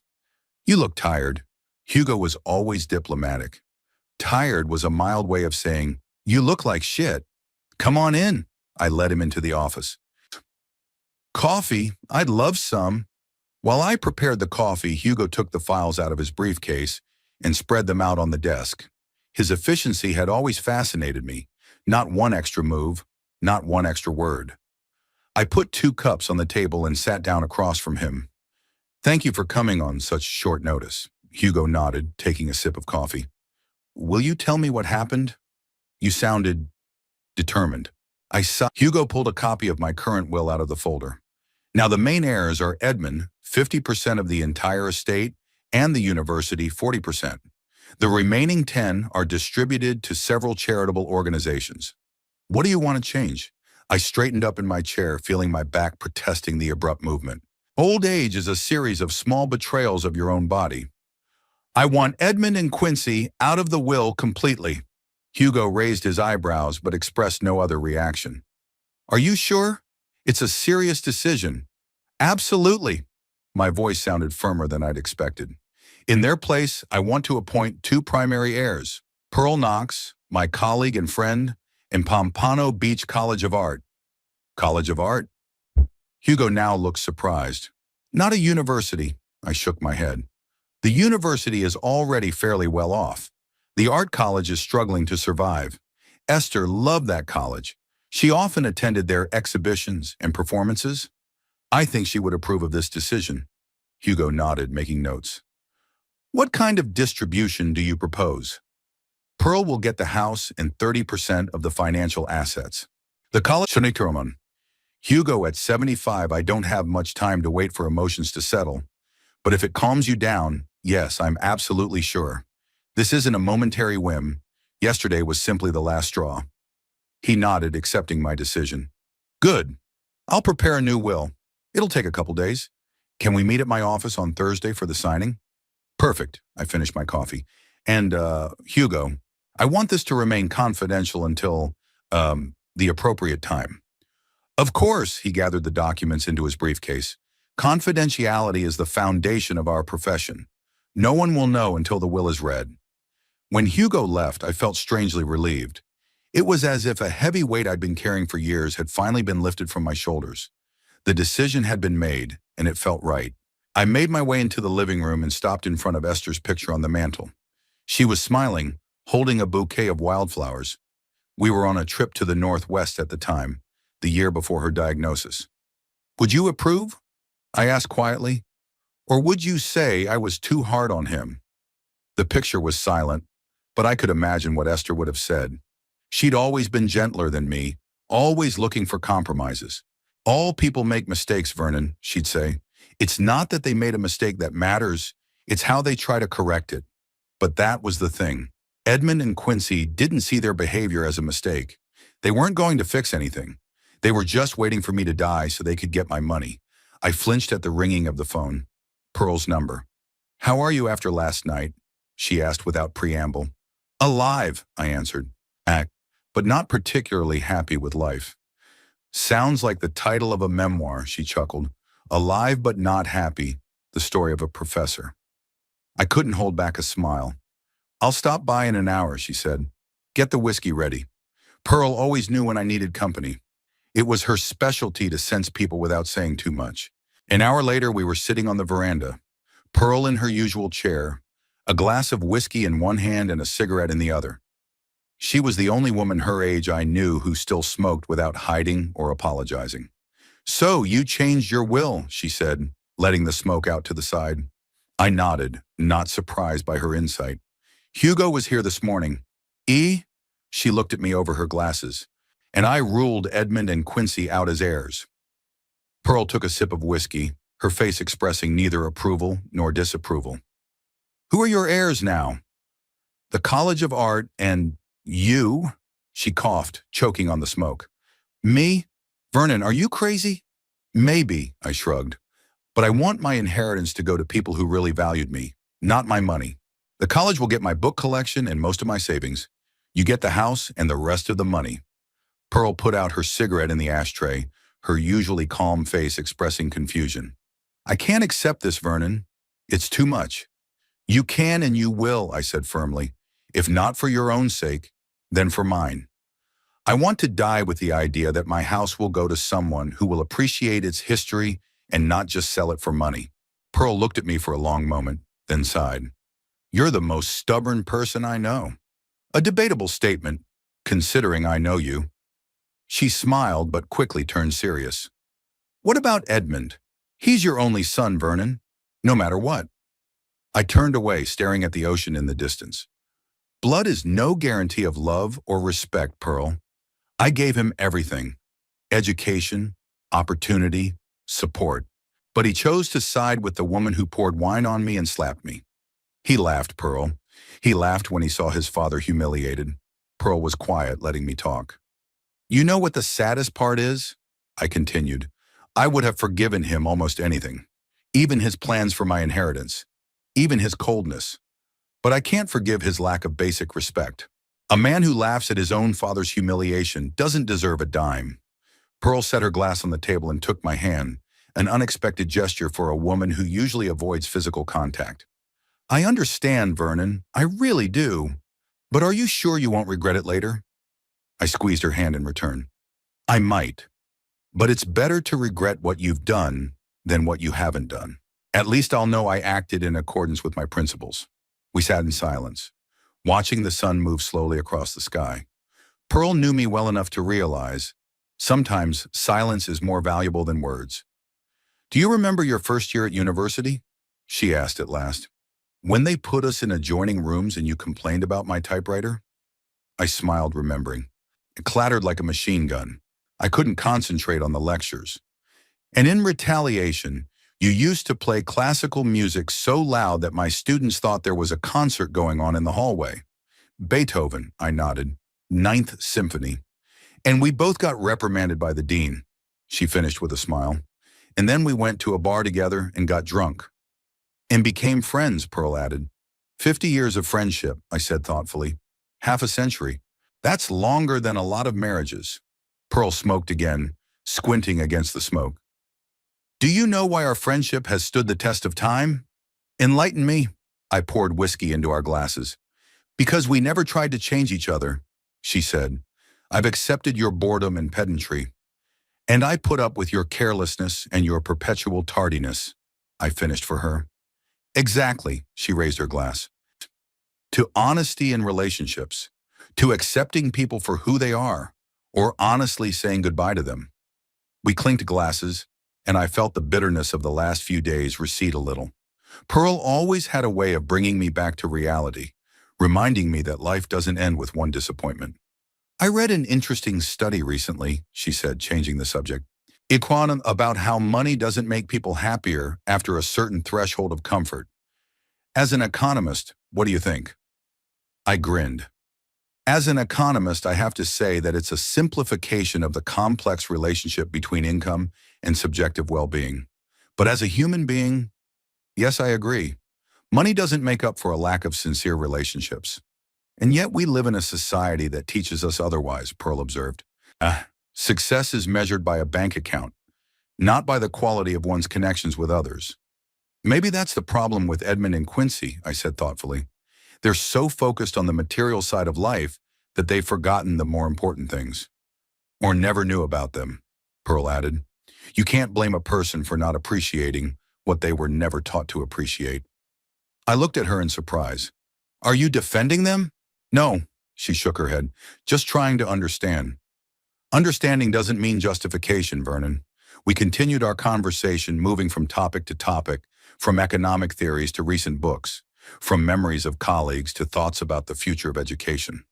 You look tired. Hugo was always diplomatic. Tired was a mild way of saying, you look like shit. Come on in. I led him into the office. Coffee? I'd love some. While I prepared the coffee, Hugo took the files out of his briefcase and spread them out on the desk. His efficiency had always fascinated me. Not one extra move, not one extra word. I put 2 cups on the table and sat down across from him. Thank you for coming on such short notice. Hugo nodded, taking a sip of coffee. Will you tell me what happened? You sounded determined. Hugo pulled a copy of my current will out of the folder. Now the main heirs are Edmund, 50% of the entire estate, and the university, 40%. The remaining 10 are distributed to several charitable organizations. What do you want to change? I straightened up in my chair, feeling my back protesting the abrupt movement. Old age is a series of small betrayals of your own body. I want Edmund and Quincy out of the will completely. Hugo raised his eyebrows but expressed no other reaction. Are you sure? It's a serious decision. Absolutely. My voice sounded firmer than I'd expected. In their place, I want to appoint 2 primary heirs, Pearl Knox, my colleague and friend, and Pompano Beach College of Art. College of Art? Hugo now looked surprised. Not a university, I shook my head. The university is already fairly well off. The art college is struggling to survive. Esther loved that college. She often attended their exhibitions and performances. I think she would approve of this decision. Hugo nodded, making notes. What kind of distribution do you propose? Pearl will get the house and 30% of the financial assets. The college. Hugo, at 75, I don't have much time to wait for emotions to settle. But if it calms you down, yes, I'm absolutely sure. This isn't a momentary whim. Yesterday was simply the last straw. He nodded, accepting my decision. Good. I'll prepare a new will. It'll take a couple days. Can we meet at my office on Thursday for the signing? Perfect. I finished my coffee. And, Hugo, I want this to remain confidential until, the appropriate time. Of course, he gathered the documents into his briefcase. Confidentiality is the foundation of our profession. No one will know until the will is read. When Hugo left, I felt strangely relieved. It was as if a heavy weight I'd been carrying for years had finally been lifted from my shoulders. The decision had been made, and it felt right. I made my way into the living room and stopped in front of Esther's picture on the mantel. She was smiling, holding a bouquet of wildflowers. We were on a trip to the Northwest at the time. the year before her diagnosis. Would you approve? I asked quietly. Or would you say I was too hard on him? The picture was silent, but I could imagine what Esther would have said. She'd always been gentler than me, always looking for compromises. All people make mistakes, Vernon, she'd say. It's not that they made a mistake that matters, it's how they try to correct it. But that was the thing. Edmund and Quincy didn't see their behavior as a mistake. They weren't going to fix anything. They were just waiting for me to die so they could get my money. I flinched at the ringing of the phone. Pearl's number. How are you after last night? She asked without preamble. Alive, I answered. But not particularly happy with life. Sounds like the title of a memoir, she chuckled. Alive but not happy, the story of a professor. I couldn't hold back a smile. I'll stop by in an hour, she said. Get the whiskey ready. Pearl always knew when I needed company. It was her specialty to sense people without saying too much. An hour later, we were sitting on the veranda. Pearl in her usual chair, a glass of whiskey in one hand and a cigarette in the other. She was the only woman her age I knew who still smoked without hiding or apologizing. So you changed your will, she said, letting the smoke out to the side. I nodded, not surprised by her insight. Hugo was here this morning. She looked at me over her glasses, and I ruled Edmund and Quincy out as heirs. Pearl took a sip of whiskey, her face expressing neither approval nor disapproval. Who are your heirs now? The College of Art and you? She coughed, choking on the smoke. Me? Vernon, are you crazy? Maybe, I shrugged. But I want my inheritance to go to people who really valued me, not my money. The college will get my book collection and most of my savings. You get the house and the rest of the money. Pearl put out her cigarette in the ashtray, her usually calm face expressing confusion. I can't accept this, Vernon. It's too much. You can and you will, I said firmly. If not for your own sake, then for mine. I want to die with the idea that my house will go to someone who will appreciate its history and not just sell it for money. Pearl looked at me for a long moment, then sighed. You're the most stubborn person I know. A debatable statement, considering I know you. She smiled but quickly turned serious. What about Edmund? He's your only son, Vernon, no matter what. I turned away, staring at the ocean in the distance. Blood is no guarantee of love or respect, Pearl. I gave him everything. Education, opportunity, support. But he chose to side with the woman who poured wine on me and slapped me. He laughed, Pearl. He laughed when he saw his father humiliated. Pearl was quiet, letting me talk. You know what the saddest part is? I continued. I would have forgiven him almost anything. Even his plans for my inheritance. Even his coldness. But I can't forgive his lack of basic respect. A man who laughs at his own father's humiliation doesn't deserve a dime. Pearl set her glass on the table and took my hand, an unexpected gesture for a woman who usually avoids physical contact. I understand, Vernon. I really do. But are you sure you won't regret it later? I squeezed her hand in return. I might. But it's better to regret what you've done than what you haven't done. At least I'll know I acted in accordance with my principles. We sat in silence, watching the sun move slowly across the sky. Pearl knew me well enough to realize sometimes silence is more valuable than words. Do you remember your first year at university? She asked at last. When they put us in adjoining rooms and you complained about my typewriter? I smiled, remembering. It clattered like a machine gun. I couldn't concentrate on the lectures. And in retaliation, you used to play classical music so loud that my students thought there was a concert going on in the hallway. Beethoven, I nodded. Ninth Symphony. And we both got reprimanded by the dean, she finished with a smile. And then we went to a bar together and got drunk. And became friends, Pearl added. 50 years of friendship, I said thoughtfully. Half a century. That's longer than a lot of marriages. Pearl smoked again, squinting against the smoke. Do you know why our friendship has stood the test of time? Enlighten me. I poured whiskey into our glasses. Because we never tried to change each other, she said. I've accepted your boredom and pedantry. And I put up with your carelessness and your perpetual tardiness, I finished for her. Exactly, she raised her glass. To honesty in relationships, to accepting people for who they are, or honestly saying goodbye to them. We clinked glasses, and I felt the bitterness of the last few days recede a little. Pearl always had a way of bringing me back to reality, reminding me that life doesn't end with one disappointment. I read an interesting study recently, she said, changing the subject. About how money doesn't make people happier after a certain threshold of comfort. As an economist, what do you think? I grinned. As an economist, I have to say that it's a simplification of the complex relationship between income and subjective well-being. But as a human being, yes, I agree. Money doesn't make up for a lack of sincere relationships. And yet we live in a society that teaches us otherwise, Pearl observed. Success is measured by a bank account, not by the quality of one's connections with others. Maybe that's the problem with Edmund and Quincy, I said thoughtfully. They're so focused on the material side of life that they've forgotten the more important things. Or never knew about them, Pearl added. You can't blame a person for not appreciating what they were never taught to appreciate. I looked at her in surprise. Are you defending them? No, she shook her head. Just trying to understand. Understanding doesn't mean justification, Vernon. We continued our conversation, moving from topic to topic, from economic theories to recent books, from memories of colleagues to thoughts about the future of education.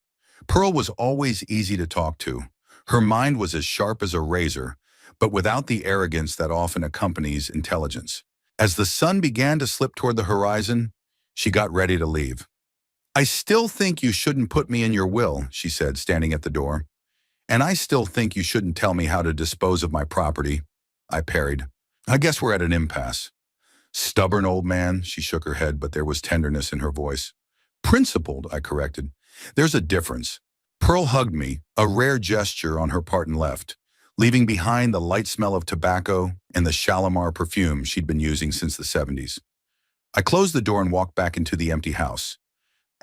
Pearl was always easy to talk to. Her mind was as sharp as a razor, but without the arrogance that often accompanies intelligence. As the sun began to slip toward the horizon, she got ready to leave. I still think you shouldn't put me in your will, she said, standing at the door. And I still think you shouldn't tell me how to dispose of my property, I parried. I guess we're at an impasse. Stubborn old man, she shook her head, but there was tenderness in her voice. Principled, I corrected. There's a difference. Pearl hugged me, a rare gesture on her part, and left, leaving behind the light smell of tobacco and the Shalimar perfume she'd been using since the 70s. I closed the door and walked back into the empty house.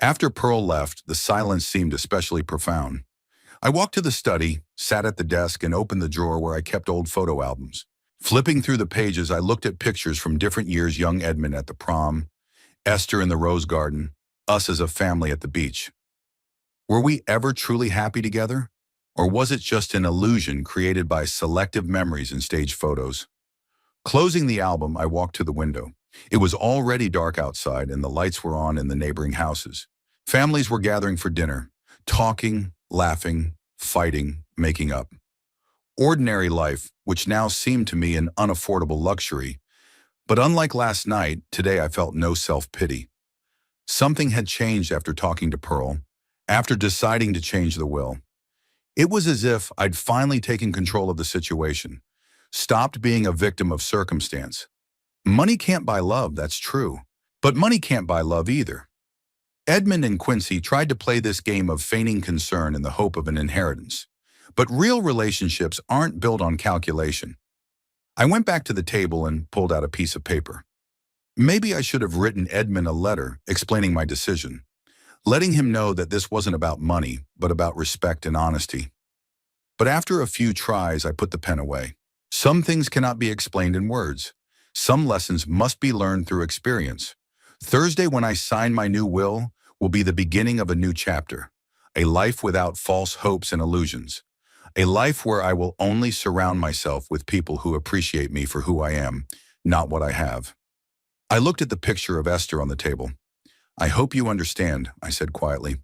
After Pearl left, the silence seemed especially profound. I walked to the study, sat at the desk, and opened the drawer where I kept old photo albums. Flipping through the pages, I looked at pictures from different years: young Edmund at the prom, Esther in the rose garden, us as a family at the beach. Were we ever truly happy together? Or was it just an illusion created by selective memories and staged photos? Closing the album, I walked to the window. It was already dark outside, and the lights were on in the neighboring houses. Families were gathering for dinner, talking, laughing, fighting, making up. Ordinary life, which now seemed to me an unaffordable luxury. But unlike last night, today I felt no self-pity. Something had changed after talking to Pearl, after deciding to change the will. It was as if I'd finally taken control of the situation, stopped being a victim of circumstance. Money can't buy love, that's true. But money can't buy love either. Edmund and Quincy tried to play this game of feigning concern in the hope of an inheritance. But real relationships aren't built on calculation. I went back to the table and pulled out a piece of paper. Maybe I should have written Edmund a letter explaining my decision, letting him know that this wasn't about money, but about respect and honesty. But after a few tries, I put the pen away. Some things cannot be explained in words. Some lessons must be learned through experience. Thursday, when I sign my new will be the beginning of a new chapter, a life without false hopes and illusions, a life where I will only surround myself with people who appreciate me for who I am, not what I have. I looked at the picture of Esther on the table. I hope you understand, I said quietly.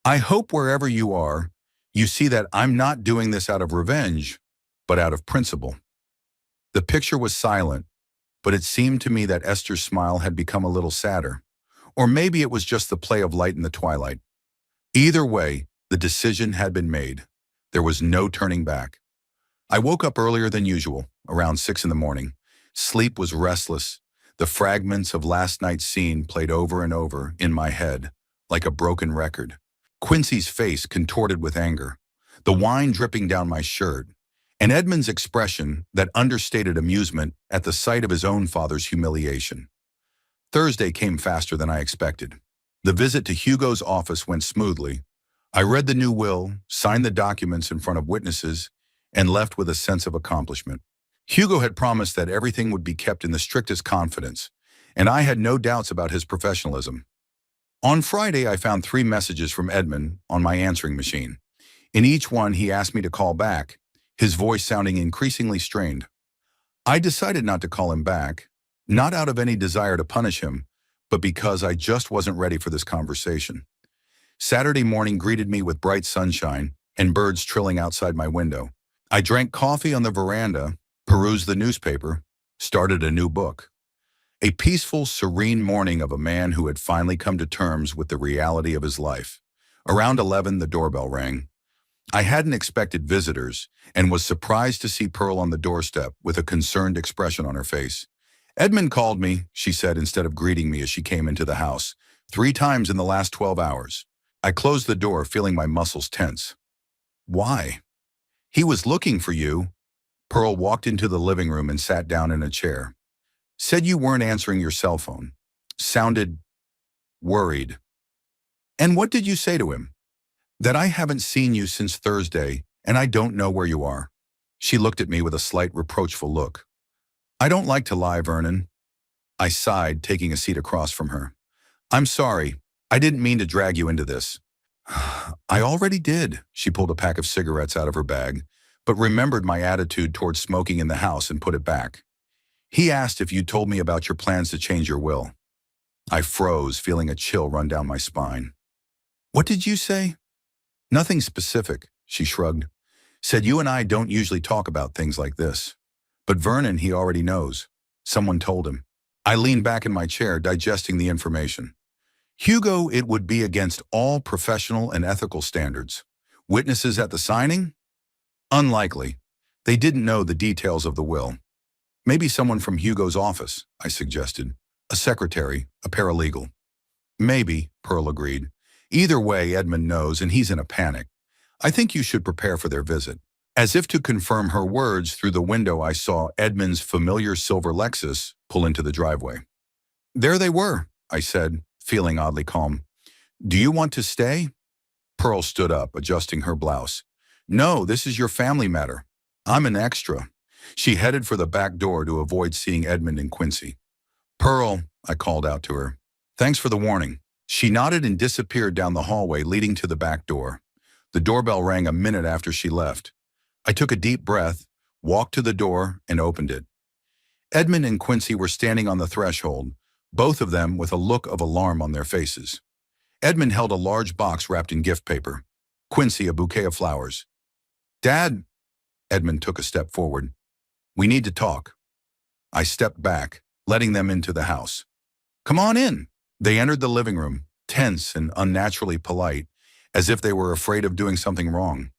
I hope wherever you are, you see that I'm not doing this out of revenge, but out of principle. The picture was silent, but it seemed to me that Esther's smile had become a little sadder. Or maybe it was just the play of light in the twilight. Either way, the decision had been made. There was no turning back. I woke up earlier than usual, around 6 in the morning. Sleep was restless. The fragments of last night's scene played over and over in my head, like a broken record. Quincy's face contorted with anger, the wine dripping down my shirt, and Edmund's expression that understated amusement at the sight of his own father's humiliation. Thursday came faster than I expected. The visit to Hugo's office went smoothly. I read the new will, signed the documents in front of witnesses, and left with a sense of accomplishment. Hugo had promised that everything would be kept in the strictest confidence, and I had no doubts about his professionalism. On Friday, I found 3 messages from Edmund on my answering machine. In each one, he asked me to call back. his voice sounding increasingly strained. I decided not to call him back, not out of any desire to punish him, but because I just wasn't ready for this conversation. Saturday morning greeted me with bright sunshine and birds trilling outside my window. I drank coffee on the veranda, perused the newspaper, started a new book. A peaceful, serene morning of a man who had finally come to terms with the reality of his life. Around 11, the doorbell rang. I hadn't expected visitors and was surprised to see Pearl on the doorstep with a concerned expression on her face. "Edmund called me," she said instead of greeting me as she came into the house, "3 times in the last 12 hours. I closed the door, feeling my muscles tense. "Why?" "He was looking for you." Pearl walked into the living room and sat down in a chair. "Said you weren't answering your cell phone. Sounded worried." "And what did you say to him?" "That I haven't seen you since Thursday, and I don't know where you are." She looked at me with a slight reproachful look. "I don't like to lie, Vernon." I sighed, taking a seat across from her. "I'm sorry. I didn't mean to drag you into this." "I already did." She pulled a pack of cigarettes out of her bag, but remembered my attitude towards smoking in the house and put it back. "He asked if you told me about your plans to change your will." I froze, feeling a chill run down my spine. "What did you say?" "Nothing specific," she shrugged. "Said you and I don't usually talk about things like this. But Vernon, he already knows. Someone told him." I leaned back in my chair, digesting the information. "Hugo, it would be against all professional and ethical standards. Witnesses at the signing? Unlikely. They didn't know the details of the will." "Maybe someone from Hugo's office," I suggested. "A secretary, a paralegal." "Maybe," Pearl agreed. "Either way, Edmund knows, and he's in a panic. I think you should prepare for their visit." As if to confirm her words, through the window I saw Edmund's familiar silver Lexus pull into the driveway. "There they were," I said, feeling oddly calm. "Do you want to stay?" Pearl stood up, adjusting her blouse. "No, this is your family matter. I'm an extra." She headed for the back door to avoid seeing Edmund and Quincy. "Pearl," I called out to her. "Thanks for the warning." She nodded and disappeared down the hallway leading to the back door. The doorbell rang a minute after she left. I took a deep breath, walked to the door, and opened it. Edmund and Quincy were standing on the threshold, both of them with a look of alarm on their faces. Edmund held a large box wrapped in gift paper. Quincy a bouquet of flowers. "Dad," Edmund took a step forward. "We need to talk." I stepped back, letting them into the house. "Come on in." They entered the living room, tense and unnaturally polite, as if they were afraid of doing something wrong.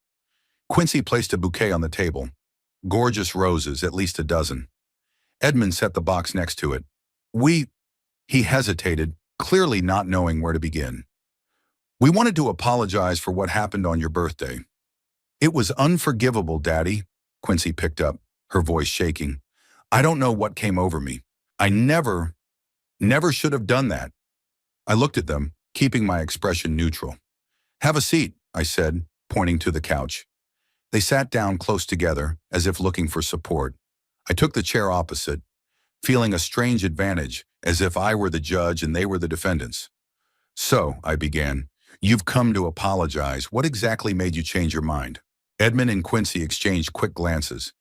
Quincy placed a bouquet on the table. Gorgeous roses, at least a dozen. Edmund set the box next to it. He hesitated, clearly not knowing where to begin. "We wanted to apologize for what happened on your birthday." "It was unforgivable, Daddy," Quincy picked up, her voice shaking. "I don't know what came over me. I never should have done that." I looked at them, keeping my expression neutral. "Have a seat," I said, pointing to the couch. They sat down close together, as if looking for support. I took the chair opposite, feeling a strange advantage, as if I were the judge and they were the defendants. "So," I began, "you've come to apologize. What exactly made you change your mind?" Edmund and Quincy exchanged quick glances,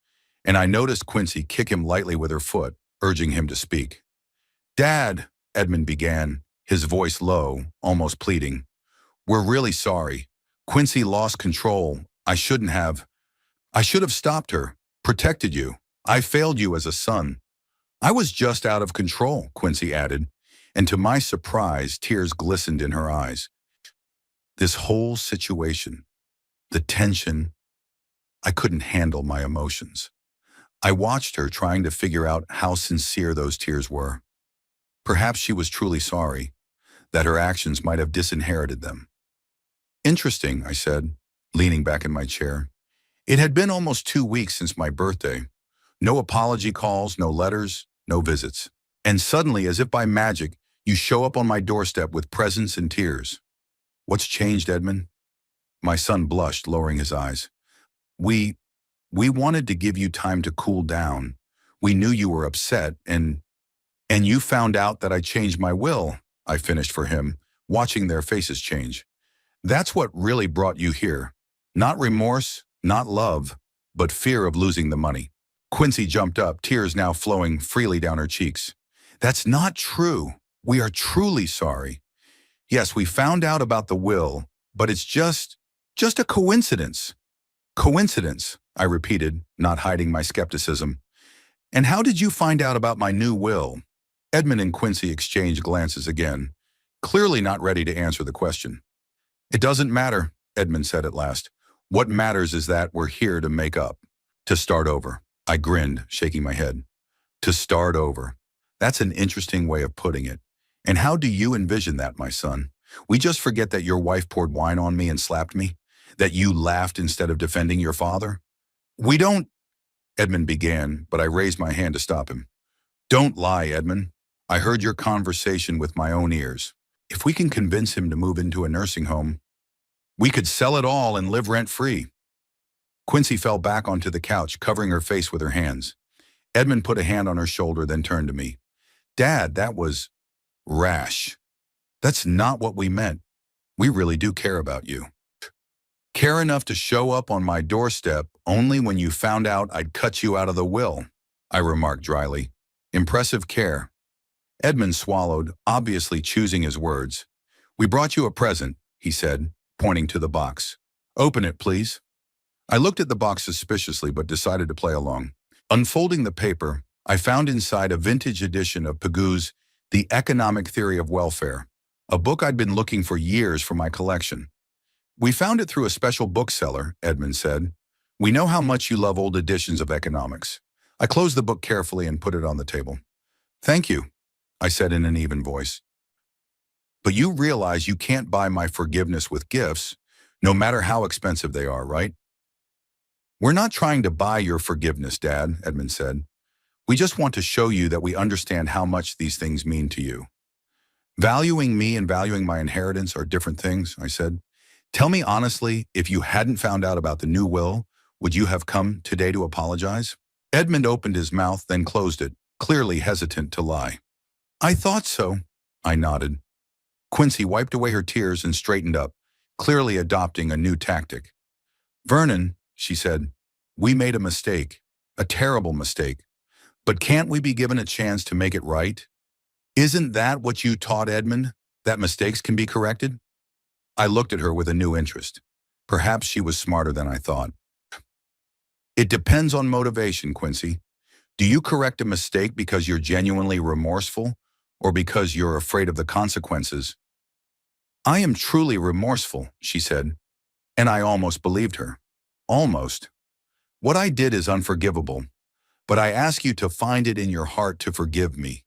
and I noticed Quincy kick him lightly with her foot, urging him to speak. "Dad," Edmund began, his voice low, almost pleading. "We're really sorry. Quincy lost control. I should have stopped her, protected you. I failed you as a son." "I was just out of control," Quincy added, and to my surprise, tears glistened in her eyes. This whole situation, the tension, I couldn't handle my emotions. I watched her, trying to figure out how sincere those tears were. Perhaps she was truly sorry, that her actions might have disinherited them. "Interesting," I said, leaning back in my chair. "It had been almost 2 weeks since my birthday. No apology calls, no letters, no visits. And suddenly, as if by magic, you show up on my doorstep with presents and tears. What's changed, Edmund?" My son blushed, lowering his eyes. We wanted to give you time to cool down. We knew you were upset, and you found out that I changed my will," I finished for him, watching their faces change. "That's what really brought you here. Not remorse, not love, but fear of losing the money. Quincy jumped up, tears now flowing freely down her cheeks. That's not true. We are truly sorry. Yes, we found out about the will, but it's just a coincidence. Coincidence, I repeated, not hiding my skepticism. And how did you find out about my new will? Edmund and Quincy exchanged glances again, clearly not ready to answer the question. It doesn't matter, Edmund said at last. What matters is that we're here to make up, to start over. I grinned, shaking my head. To start over. That's an interesting way of putting it. And how do you envision that, my son? We just forget that your wife poured wine on me and slapped me? That you laughed instead of defending your father? We don't, Edmund began, but I raised my hand to stop him. Don't lie, Edmund. I heard your conversation with my own ears. If we can convince him to move into a nursing home, we could sell it all and live rent-free. Quincy fell back onto the couch, covering her face with her hands. Edmund put a hand on her shoulder, then turned to me. Dad, that was rash. That's not what we meant. We really do care about you. Care enough to show up on my doorstep only when you found out I'd cut you out of the will, I remarked dryly. Impressive care. Edmund swallowed, obviously choosing his words. We brought you a present, he said, pointing to the box. Open it, please. I looked at the box suspiciously but decided to play along. Unfolding the paper, I found inside a vintage edition of Pagu's The Economic Theory of Welfare, a book I'd been looking for years for my collection. We found it through a special bookseller, Edmund said. We know how much you love old editions of economics. I closed the book carefully and put it on the table. Thank you, I said in an even voice. But you realize you can't buy my forgiveness with gifts, no matter how expensive they are, right? We're not trying to buy your forgiveness, Dad, Edmund said. We just want to show you that we understand how much these things mean to you. Valuing me and valuing my inheritance are different things, I said. Tell me honestly, if you hadn't found out about the new will, would you have come today to apologize? Edmund opened his mouth, then closed it, clearly hesitant to lie. I thought so, I nodded. Quincy wiped away her tears and straightened up, clearly adopting a new tactic. Vernon, she said, we made a mistake, a terrible mistake. But can't we be given a chance to make it right? Isn't that what you taught Edmund, that mistakes can be corrected? I looked at her with a new interest. Perhaps she was smarter than I thought. It depends on motivation, Quincy. Do you correct a mistake because you're genuinely remorseful or because you're afraid of the consequences? I am truly remorseful, she said, and I almost believed her. Almost. What I did is unforgivable, but I ask you to find it in your heart to forgive me.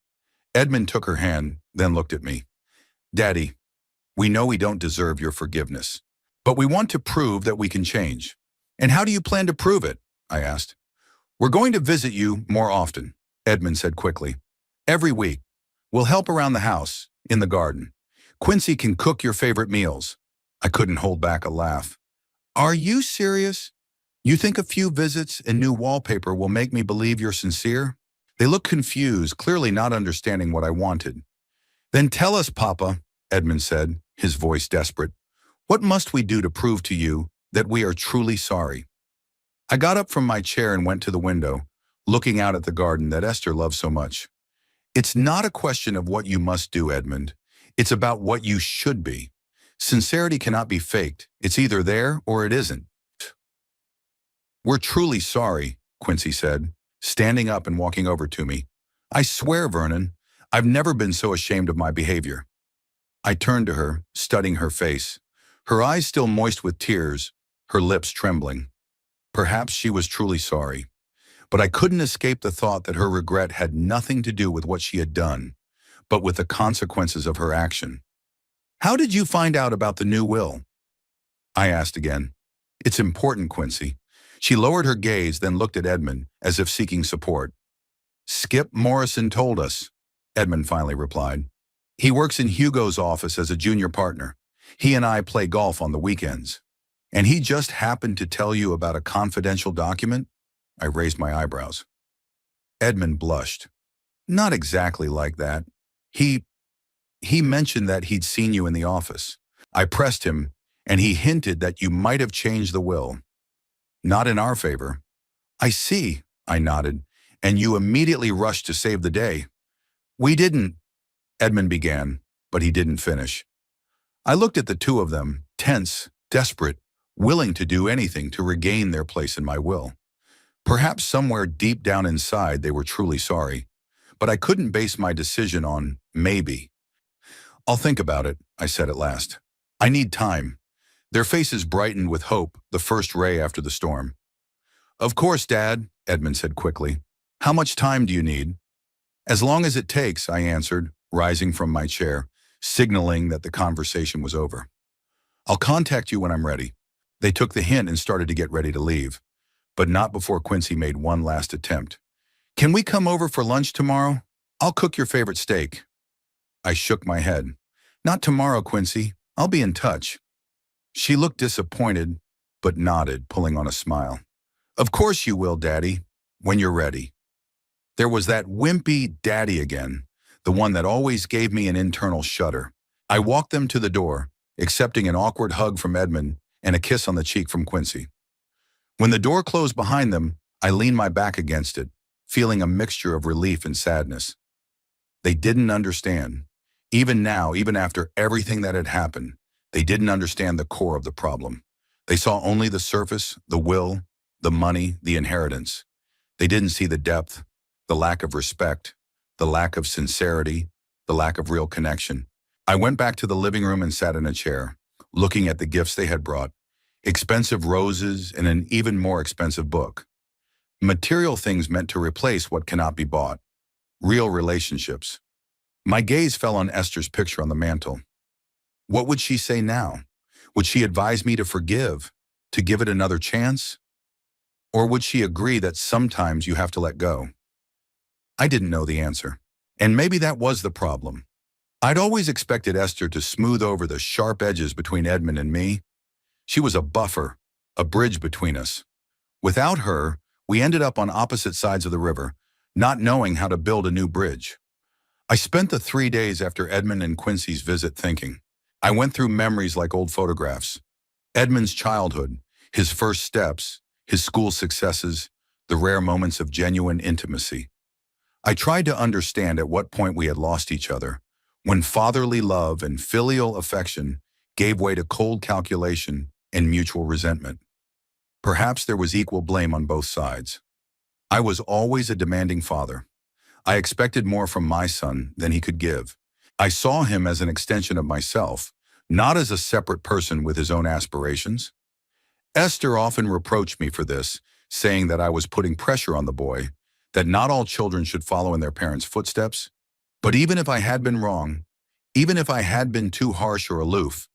Edmund took her hand, then looked at me. Daddy, we know we don't deserve your forgiveness, but we want to prove that we can change. And how do you plan to prove it? I asked. We're going to visit you more often, Edmund said quickly. Every week. We'll help around the house, in the garden. Quincy can cook your favorite meals. I couldn't hold back a laugh. Are you serious? You think a few visits and new wallpaper will make me believe you're sincere? They looked confused, clearly not understanding what I wanted. Then tell us, Papa, Edmund said, his voice desperate. What must we do to prove to you that we are truly sorry? I got up from my chair and went to the window, looking out at the garden that Esther loved so much. It's not a question of what you must do, Edmund. It's about what you should be. Sincerity cannot be faked. It's either there or it isn't. We're truly sorry, Quincy said, standing up and walking over to me. I swear, Vernon, I've never been so ashamed of my behavior. I turned to her, studying her face, her eyes still moist with tears, her lips trembling. Perhaps she was truly sorry, but I couldn't escape the thought that her regret had nothing to do with what she had done, but with the consequences of her action. How did you find out about the new will? I asked again. It's important, Quincy. She lowered her gaze, then looked at Edmund, as if seeking support. Skip Morrison told us, Edmund finally replied. He works in Hugo's office as a junior partner. He and I play golf on the weekends. And he just happened to tell you about a confidential document? I raised my eyebrows. Edmund blushed. Not exactly like that. He mentioned that he'd seen you in the office. I pressed him, and he hinted that you might have changed the will. Not in our favor. I see, I nodded, and you immediately rushed to save the day. We didn't, Edmund began, but he didn't finish. I looked at the two of them, tense, desperate, willing to do anything to regain their place in my will. Perhaps somewhere deep down inside they were truly sorry, but I couldn't base my decision on maybe. I'll think about it, I said at last. I need time. Their faces brightened with hope, the first ray after the storm. Of course, Dad, Edmund said quickly. How much time do you need? As long as it takes, I answered, rising from my chair, signaling that the conversation was over. I'll contact you when I'm ready. They took the hint and started to get ready to leave, but not before Quincy made one last attempt. Can we come over for lunch tomorrow? I'll cook your favorite steak. I shook my head. Not tomorrow, Quincy. I'll be in touch. She looked disappointed, but nodded, pulling on a smile. Of course you will, Daddy, when you're ready. There was that wimpy daddy again, the one that always gave me an internal shudder. I walked them to the door, accepting an awkward hug from Edmund and a kiss on the cheek from Quincy. When the door closed behind them, I leaned my back against it, feeling a mixture of relief and sadness. They didn't understand. Even now, even after everything that had happened, they didn't understand the core of the problem. They saw only the surface, the will, the money, the inheritance. They didn't see the depth, the lack of respect, the lack of sincerity, the lack of real connection. I went back to the living room and sat in a chair, looking at the gifts they had brought, expensive roses and an even more expensive book. Material things meant to replace what cannot be bought, real relationships. My gaze fell on Esther's picture on the mantel. What would she say now? Would she advise me to forgive, to give it another chance? Or would she agree that sometimes you have to let go? I didn't know the answer. And maybe that was the problem. I'd always expected Esther to smooth over the sharp edges between Edmund and me. She was a buffer, a bridge between us. Without her, we ended up on opposite sides of the river, not knowing how to build a new bridge. I spent the 3 days after Edmund and Quincy's visit thinking. I went through memories like old photographs. Edmund's childhood, his first steps, his school successes, the rare moments of genuine intimacy. I tried to understand at what point we had lost each other, when fatherly love and filial affection gave way to cold calculation and mutual resentment. Perhaps there was equal blame on both sides. I was always a demanding father. I expected more from my son than he could give. I saw him as an extension of myself, not as a separate person with his own aspirations. Esther often reproached me for this, saying that I was putting pressure on the boy, that not all children should follow in their parents' footsteps. But even if I had been wrong, even if I had been too harsh or aloof,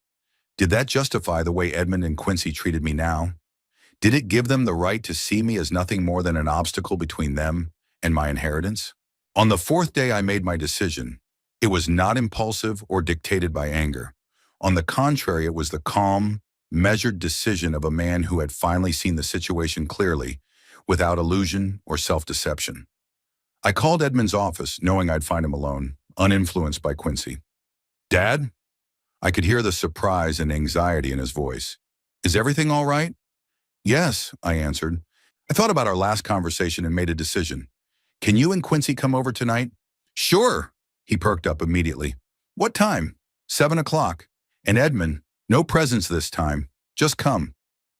did that justify the way Edmund and Quincy treated me now? Did it give them the right to see me as nothing more than an obstacle between them and my inheritance? On the 4th day I made my decision. It was not impulsive or dictated by anger. On the contrary, it was the calm, measured decision of a man who had finally seen the situation clearly, without illusion or self-deception. I called Edmund's office, knowing I'd find him alone, uninfluenced by Quincy. Dad? I could hear the surprise and anxiety in his voice. Is everything all right? Yes, I answered. I thought about our last conversation and made a decision. Can you and Quincy come over tonight? Sure, he perked up immediately. What time? 7 o'clock. And Edmund, no presents this time. Just come.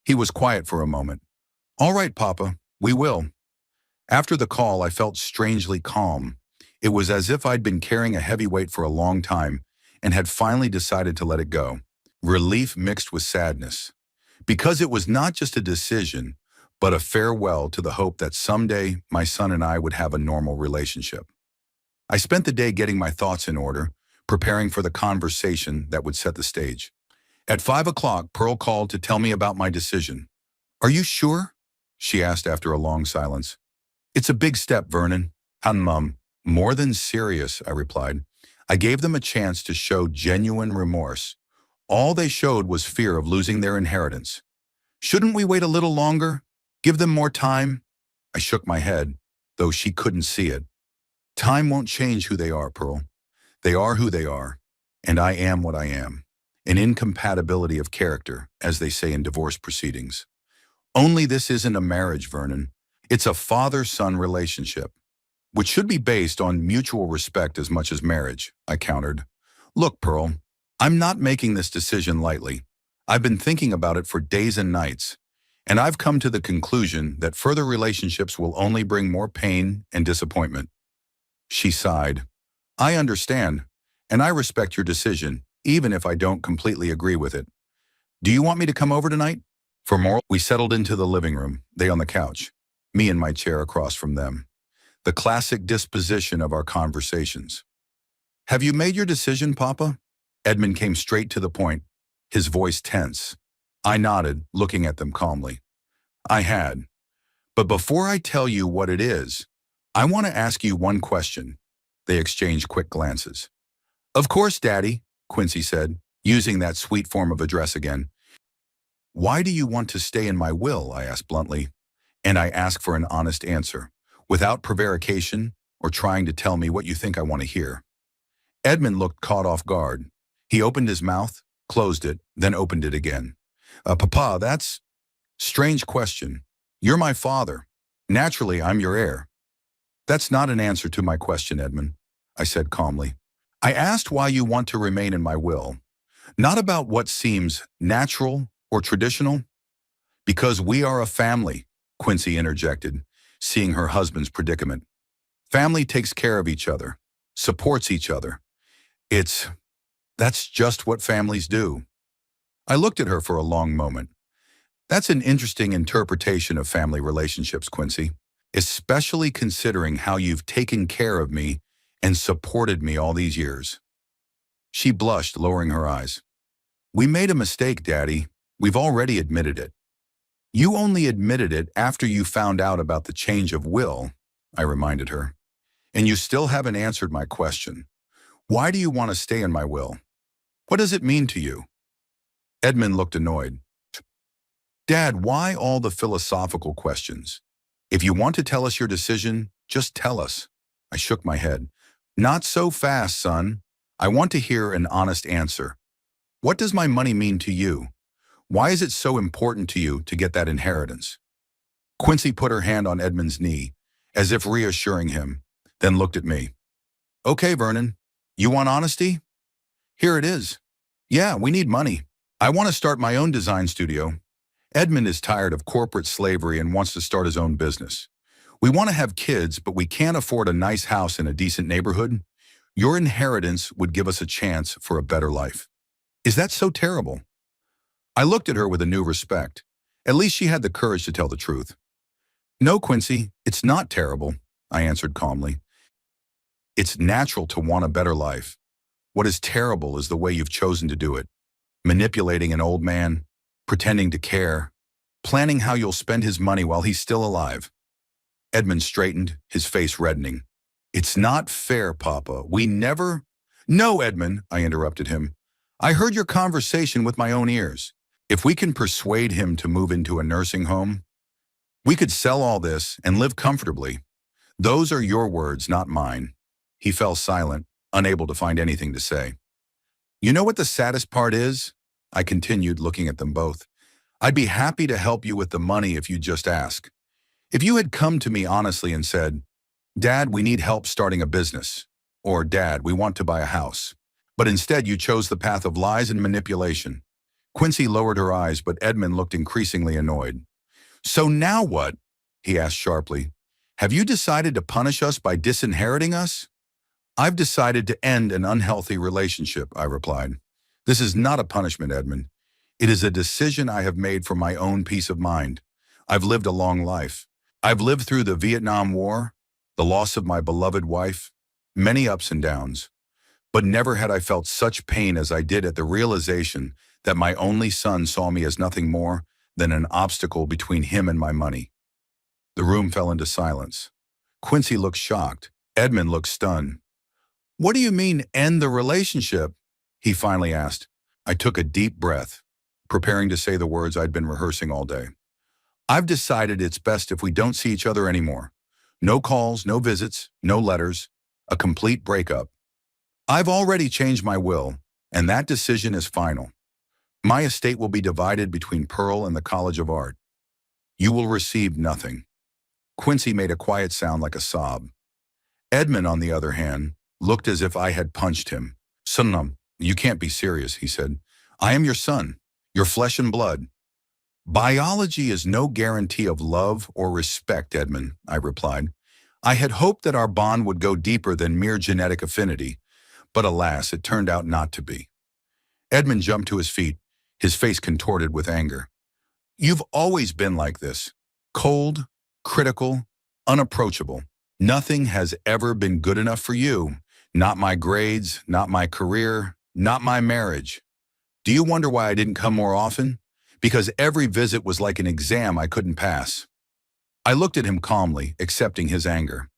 He was quiet for a moment. All right, Papa, we will. After the call, I felt strangely calm. It was as if I'd been carrying a heavy weight for a long time and had finally decided to let it go. Relief mixed with sadness. Because it was not just a decision, but a farewell to the hope that someday my son and I would have a normal relationship. I spent the day getting my thoughts in order, preparing for the conversation that would set the stage. At 5 o'clock, Pearl called to tell me about my decision. Are you sure? She asked after a long silence. It's a big step, Vernon. More than serious, I replied. I gave them a chance to show genuine remorse. All they showed was fear of losing their inheritance. Shouldn't we wait a little longer? Give them more time? I shook my head, though she couldn't see it. Time won't change who they are, Pearl. They are who they are, and I am what I am. An incompatibility of character, as they say in divorce proceedings. Only this isn't a marriage, Vernon. It's a father-son relationship, which should be based on mutual respect as much as marriage, I countered. Look, Pearl, I'm not making this decision lightly. I've been thinking about it for days and nights, and I've come to the conclusion that further relationships will only bring more pain and disappointment. She sighed. I understand, and I respect your decision, even if I don't completely agree with it. Do you want me to come over tonight? For more, we settled into the living room, they on the couch, me in my chair across from them. The classic disposition of our conversations. Have you made your decision, Papa? Edmund came straight to the point, his voice tense. I nodded, looking at them calmly. I had. But before I tell you what it is, I want to ask you one question. They exchanged quick glances. Of course, Daddy, Quincy said, using that sweet form of address again. Why do you want to stay in my will? I asked bluntly, and I asked for an honest answer, without prevarication or trying to tell me what you think I want to hear. Edmund looked caught off guard. He opened his mouth, closed it, then opened it again. Papa, that's... Strange question. You're my father. Naturally, I'm your heir. That's not an answer to my question, Edmund, I said calmly. I asked why you want to remain in my will, not about what seems natural or traditional. Because we are a family, Quincy interjected, seeing her husband's predicament. Family takes care of each other, supports each other. That's just what families do. I looked at her for a long moment. That's an interesting interpretation of family relationships, Quincy, especially considering how you've taken care of me and supported me all these years. She blushed, lowering her eyes. We made a mistake, Daddy. We've already admitted it. You only admitted it after you found out about the change of will, I reminded her. And you still haven't answered my question. Why do you want to stay in my will? What does it mean to you? Edmund looked annoyed. Dad, why all the philosophical questions? If you want to tell us your decision, just tell us. I shook my head. Not so fast, son. I want to hear an honest answer. What does my money mean to you? Why is it so important to you to get that inheritance? Quincy put her hand on Edmund's knee, as if reassuring him, then looked at me. Okay, Vernon, you want honesty? Here it is. Yeah, we need money. I want to start my own design studio. Edmund is tired of corporate slavery and wants to start his own business. We want to have kids, but we can't afford a nice house in a decent neighborhood. Your inheritance would give us a chance for a better life. Is that so terrible? I looked at her with a new respect. At least she had the courage to tell the truth. No, Quincy, it's not terrible, I answered calmly. It's natural to want a better life. What is terrible is the way you've chosen to do it. Manipulating an old man, pretending to care, planning how you'll spend his money while he's still alive. Edmund straightened, his face reddening. It's not fair, Papa. We never... No, Edmund, I interrupted him. I heard your conversation with my own ears. If we can persuade him to move into a nursing home, we could sell all this and live comfortably. Those are your words, not mine. He fell silent, unable to find anything to say. You know what the saddest part is? I continued, looking at them both. I'd be happy to help you with the money if you just ask. If you had come to me honestly and said, Dad, we need help starting a business, or Dad, we want to buy a house. But instead you chose the path of lies and manipulation. Quincy lowered her eyes, but Edmund looked increasingly annoyed. So now what? He asked sharply. Have you decided to punish us by disinheriting us? I've decided to end an unhealthy relationship, I replied. This is not a punishment, Edmund. It is a decision I have made for my own peace of mind. I've lived a long life. I've lived through the Vietnam War, the loss of my beloved wife, many ups and downs. But never had I felt such pain as I did at the realization that my only son saw me as nothing more than an obstacle between him and my money. The room fell into silence. Quincy looked shocked. Edmund looked stunned. What do you mean, end the relationship? He finally asked. I took a deep breath, preparing to say the words I'd been rehearsing all day. I've decided it's best if we don't see each other anymore. No calls, no visits, no letters, a complete breakup. I've already changed my will, and that decision is final. My estate will be divided between Pearl and the College of Art. You will receive nothing. Quincy made a quiet sound like a sob. Edmund, on the other hand, looked as if I had punched him. Son, you can't be serious, he said. I am your son, your flesh and blood. Biology is no guarantee of love or respect, Edmund, I replied. I had hoped that our bond would go deeper than mere genetic affinity, but alas, it turned out not to be. Edmund jumped to his feet, his face contorted with anger. You've always been like this. Cold, critical, unapproachable. Nothing has ever been good enough for you. Not my grades, not my career, not my marriage. Do you wonder why I didn't come more often? Because every visit was like an exam I couldn't pass. I looked at him calmly, accepting his anger.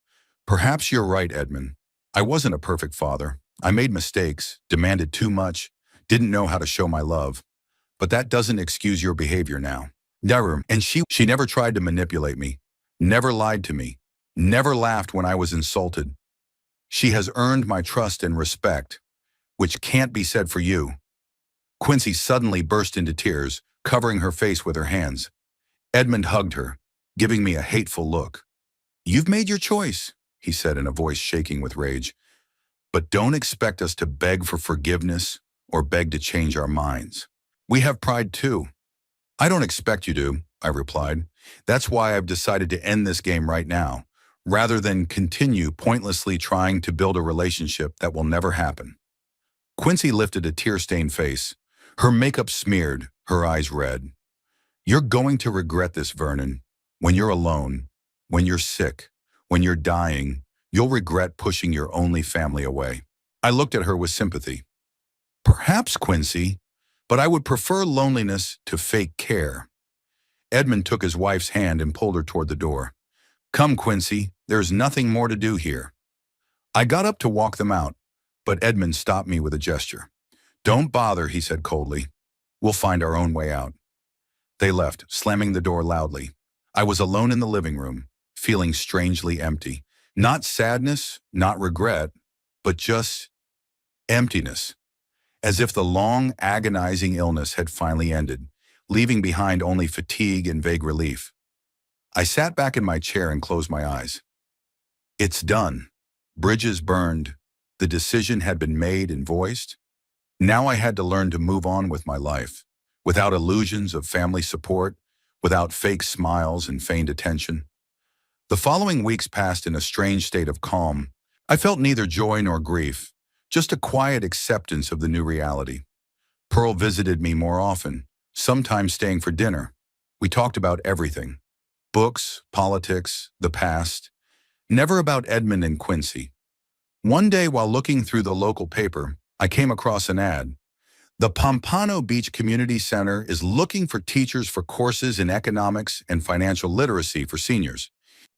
Perhaps you're right, Edmund. I wasn't a perfect father. I made mistakes, demanded too much, didn't know how to show my love. But that doesn't excuse your behavior now. Never. And she never tried to manipulate me, never lied to me, never laughed when I was insulted. She has earned my trust and respect, which can't be said for you. Quincy suddenly burst into tears, covering her face with her hands. Edmund hugged her, giving me a hateful look. You've made your choice, he said in a voice shaking with rage. But don't expect us to beg for forgiveness or beg to change our minds. We have pride too. I don't expect you to, I replied. That's why I've decided to end this game right now, rather than continue pointlessly trying to build a relationship that will never happen. Quincy lifted a tear-stained face, her makeup smeared, her eyes red. You're going to regret this, Vernon. When you're alone, when you're sick, when you're dying, you'll regret pushing your only family away. I looked at her with sympathy. Perhaps, Quincy, but I would prefer loneliness to fake care. Edmund took his wife's hand and pulled her toward the door. Come, Quincy, there's nothing more to do here. I got up to walk them out, but Edmund stopped me with a gesture. Don't bother, he said coldly. We'll find our own way out. They left, slamming the door loudly. I was alone in the living room, feeling strangely empty. Not sadness, not regret, but just emptiness. As if the long, agonizing illness had finally ended, leaving behind only fatigue and vague relief. I sat back in my chair and closed my eyes. It's done. Bridges burned. The decision had been made and voiced. Now I had to learn to move on with my life, without illusions of family support, without fake smiles and feigned attention. The following weeks passed in a strange state of calm. I felt neither joy nor grief, just a quiet acceptance of the new reality. Pearl visited me more often, sometimes staying for dinner. We talked about everything. Books, politics, the past. Never about Edmund and Quincy. One day while looking through the local paper, I came across an ad. The Pompano Beach Community Center is looking for teachers for courses in economics and financial literacy for seniors.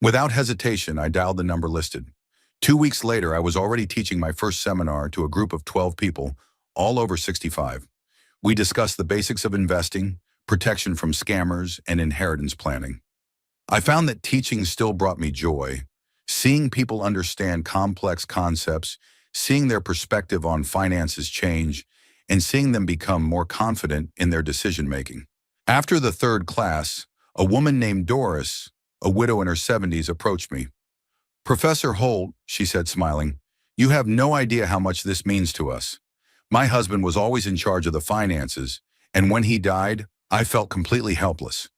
Without hesitation, I dialed the number listed. 2 weeks later, I was already teaching my first seminar to a group of 12 people, all over 65. We discussed the basics of investing, protection from scammers, and inheritance planning. I found that teaching still brought me joy. Seeing people understand complex concepts, seeing their perspective on finances change, and seeing them become more confident in their decision-making. After the third class, a woman named Doris, a widow in her 70s, approached me. Professor Holt, she said smiling, you have no idea how much this means to us. My husband was always in charge of the finances, and when he died, I felt completely helpless.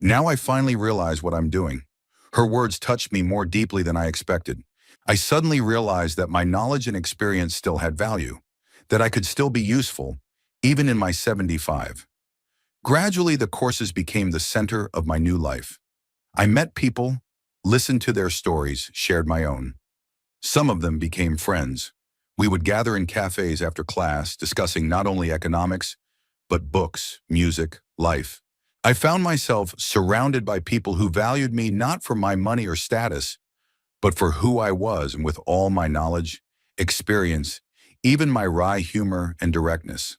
Now I finally realize what I'm doing. Her words touched me more deeply than I expected. I suddenly realized that my knowledge and experience still had value, that I could still be useful, even in my 75. Gradually, the courses became the center of my new life. I met people, listened to their stories, shared my own. Some of them became friends. We would gather in cafes after class, discussing not only economics, but books, music, life. I found myself surrounded by people who valued me not for my money or status, but for who I was, and with all my knowledge, experience, even my wry humor and directness.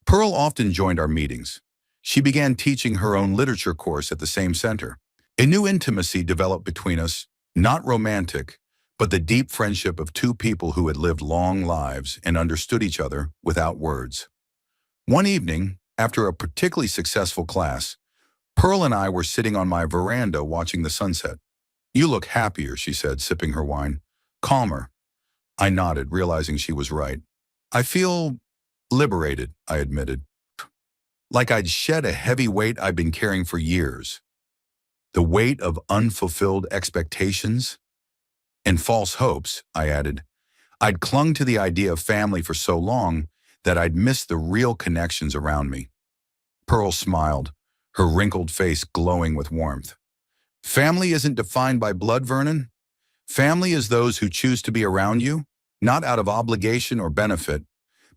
Pearl often joined our meetings. She began teaching her own literature course at the same center. A new intimacy developed between us, not romantic, but the deep friendship of two people who had lived long lives and understood each other without words. One evening, after a particularly successful class, Pearl and I were sitting on my veranda watching the sunset. You look happier, she said, sipping her wine. Calmer. I nodded, realizing she was right. I feel liberated, I admitted. Like I'd shed a heavy weight I'd been carrying for years. The weight of unfulfilled expectations and false hopes, I added. I'd clung to the idea of family for so long that I'd missed the real connections around me. Pearl smiled, her wrinkled face glowing with warmth. Family isn't defined by blood, Vernon. Family is those who choose to be around you, not out of obligation or benefit,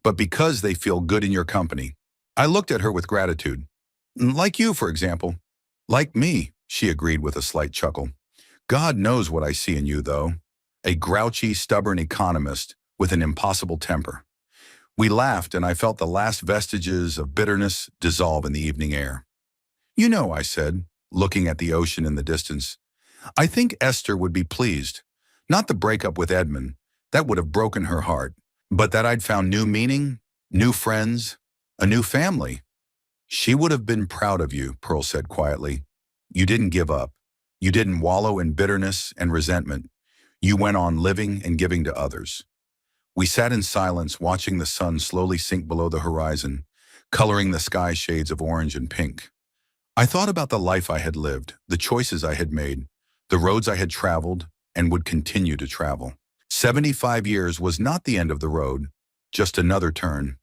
but because they feel good in your company. I looked at her with gratitude. Like you, for example. Like me, she agreed with a slight chuckle. God knows what I see in you, though. A grouchy, stubborn economist with an impossible temper. We laughed, and I felt the last vestiges of bitterness dissolve in the evening air. You know, I said, looking at the ocean in the distance, I think Esther would be pleased. Not the breakup with Edmund. That would have broken her heart. But that I'd found new meaning, new friends, a new family. She would have been proud of you, Pearl said quietly. You didn't give up. You didn't wallow in bitterness and resentment. You went on living and giving to others. We sat in silence, watching the sun slowly sink below the horizon, coloring the sky shades of orange and pink. I thought about the life I had lived, the choices I had made, the roads I had traveled and would continue to travel. 75 years was not the end of the road, just another turn.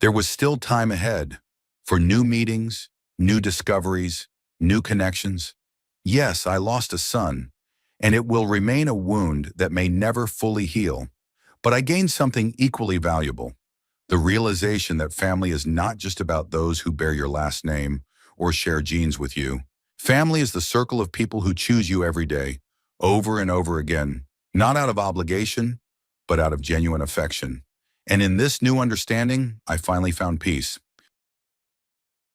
There was still time ahead for new meetings, new discoveries, new connections. Yes, I lost a son, and it will remain a wound that may never fully heal. But I gained something equally valuable, the realization that family is not just about those who bear your last name or share genes with you. Family is the circle of people who choose you every day, over and over again, not out of obligation, but out of genuine affection. And in this new understanding, I finally found peace.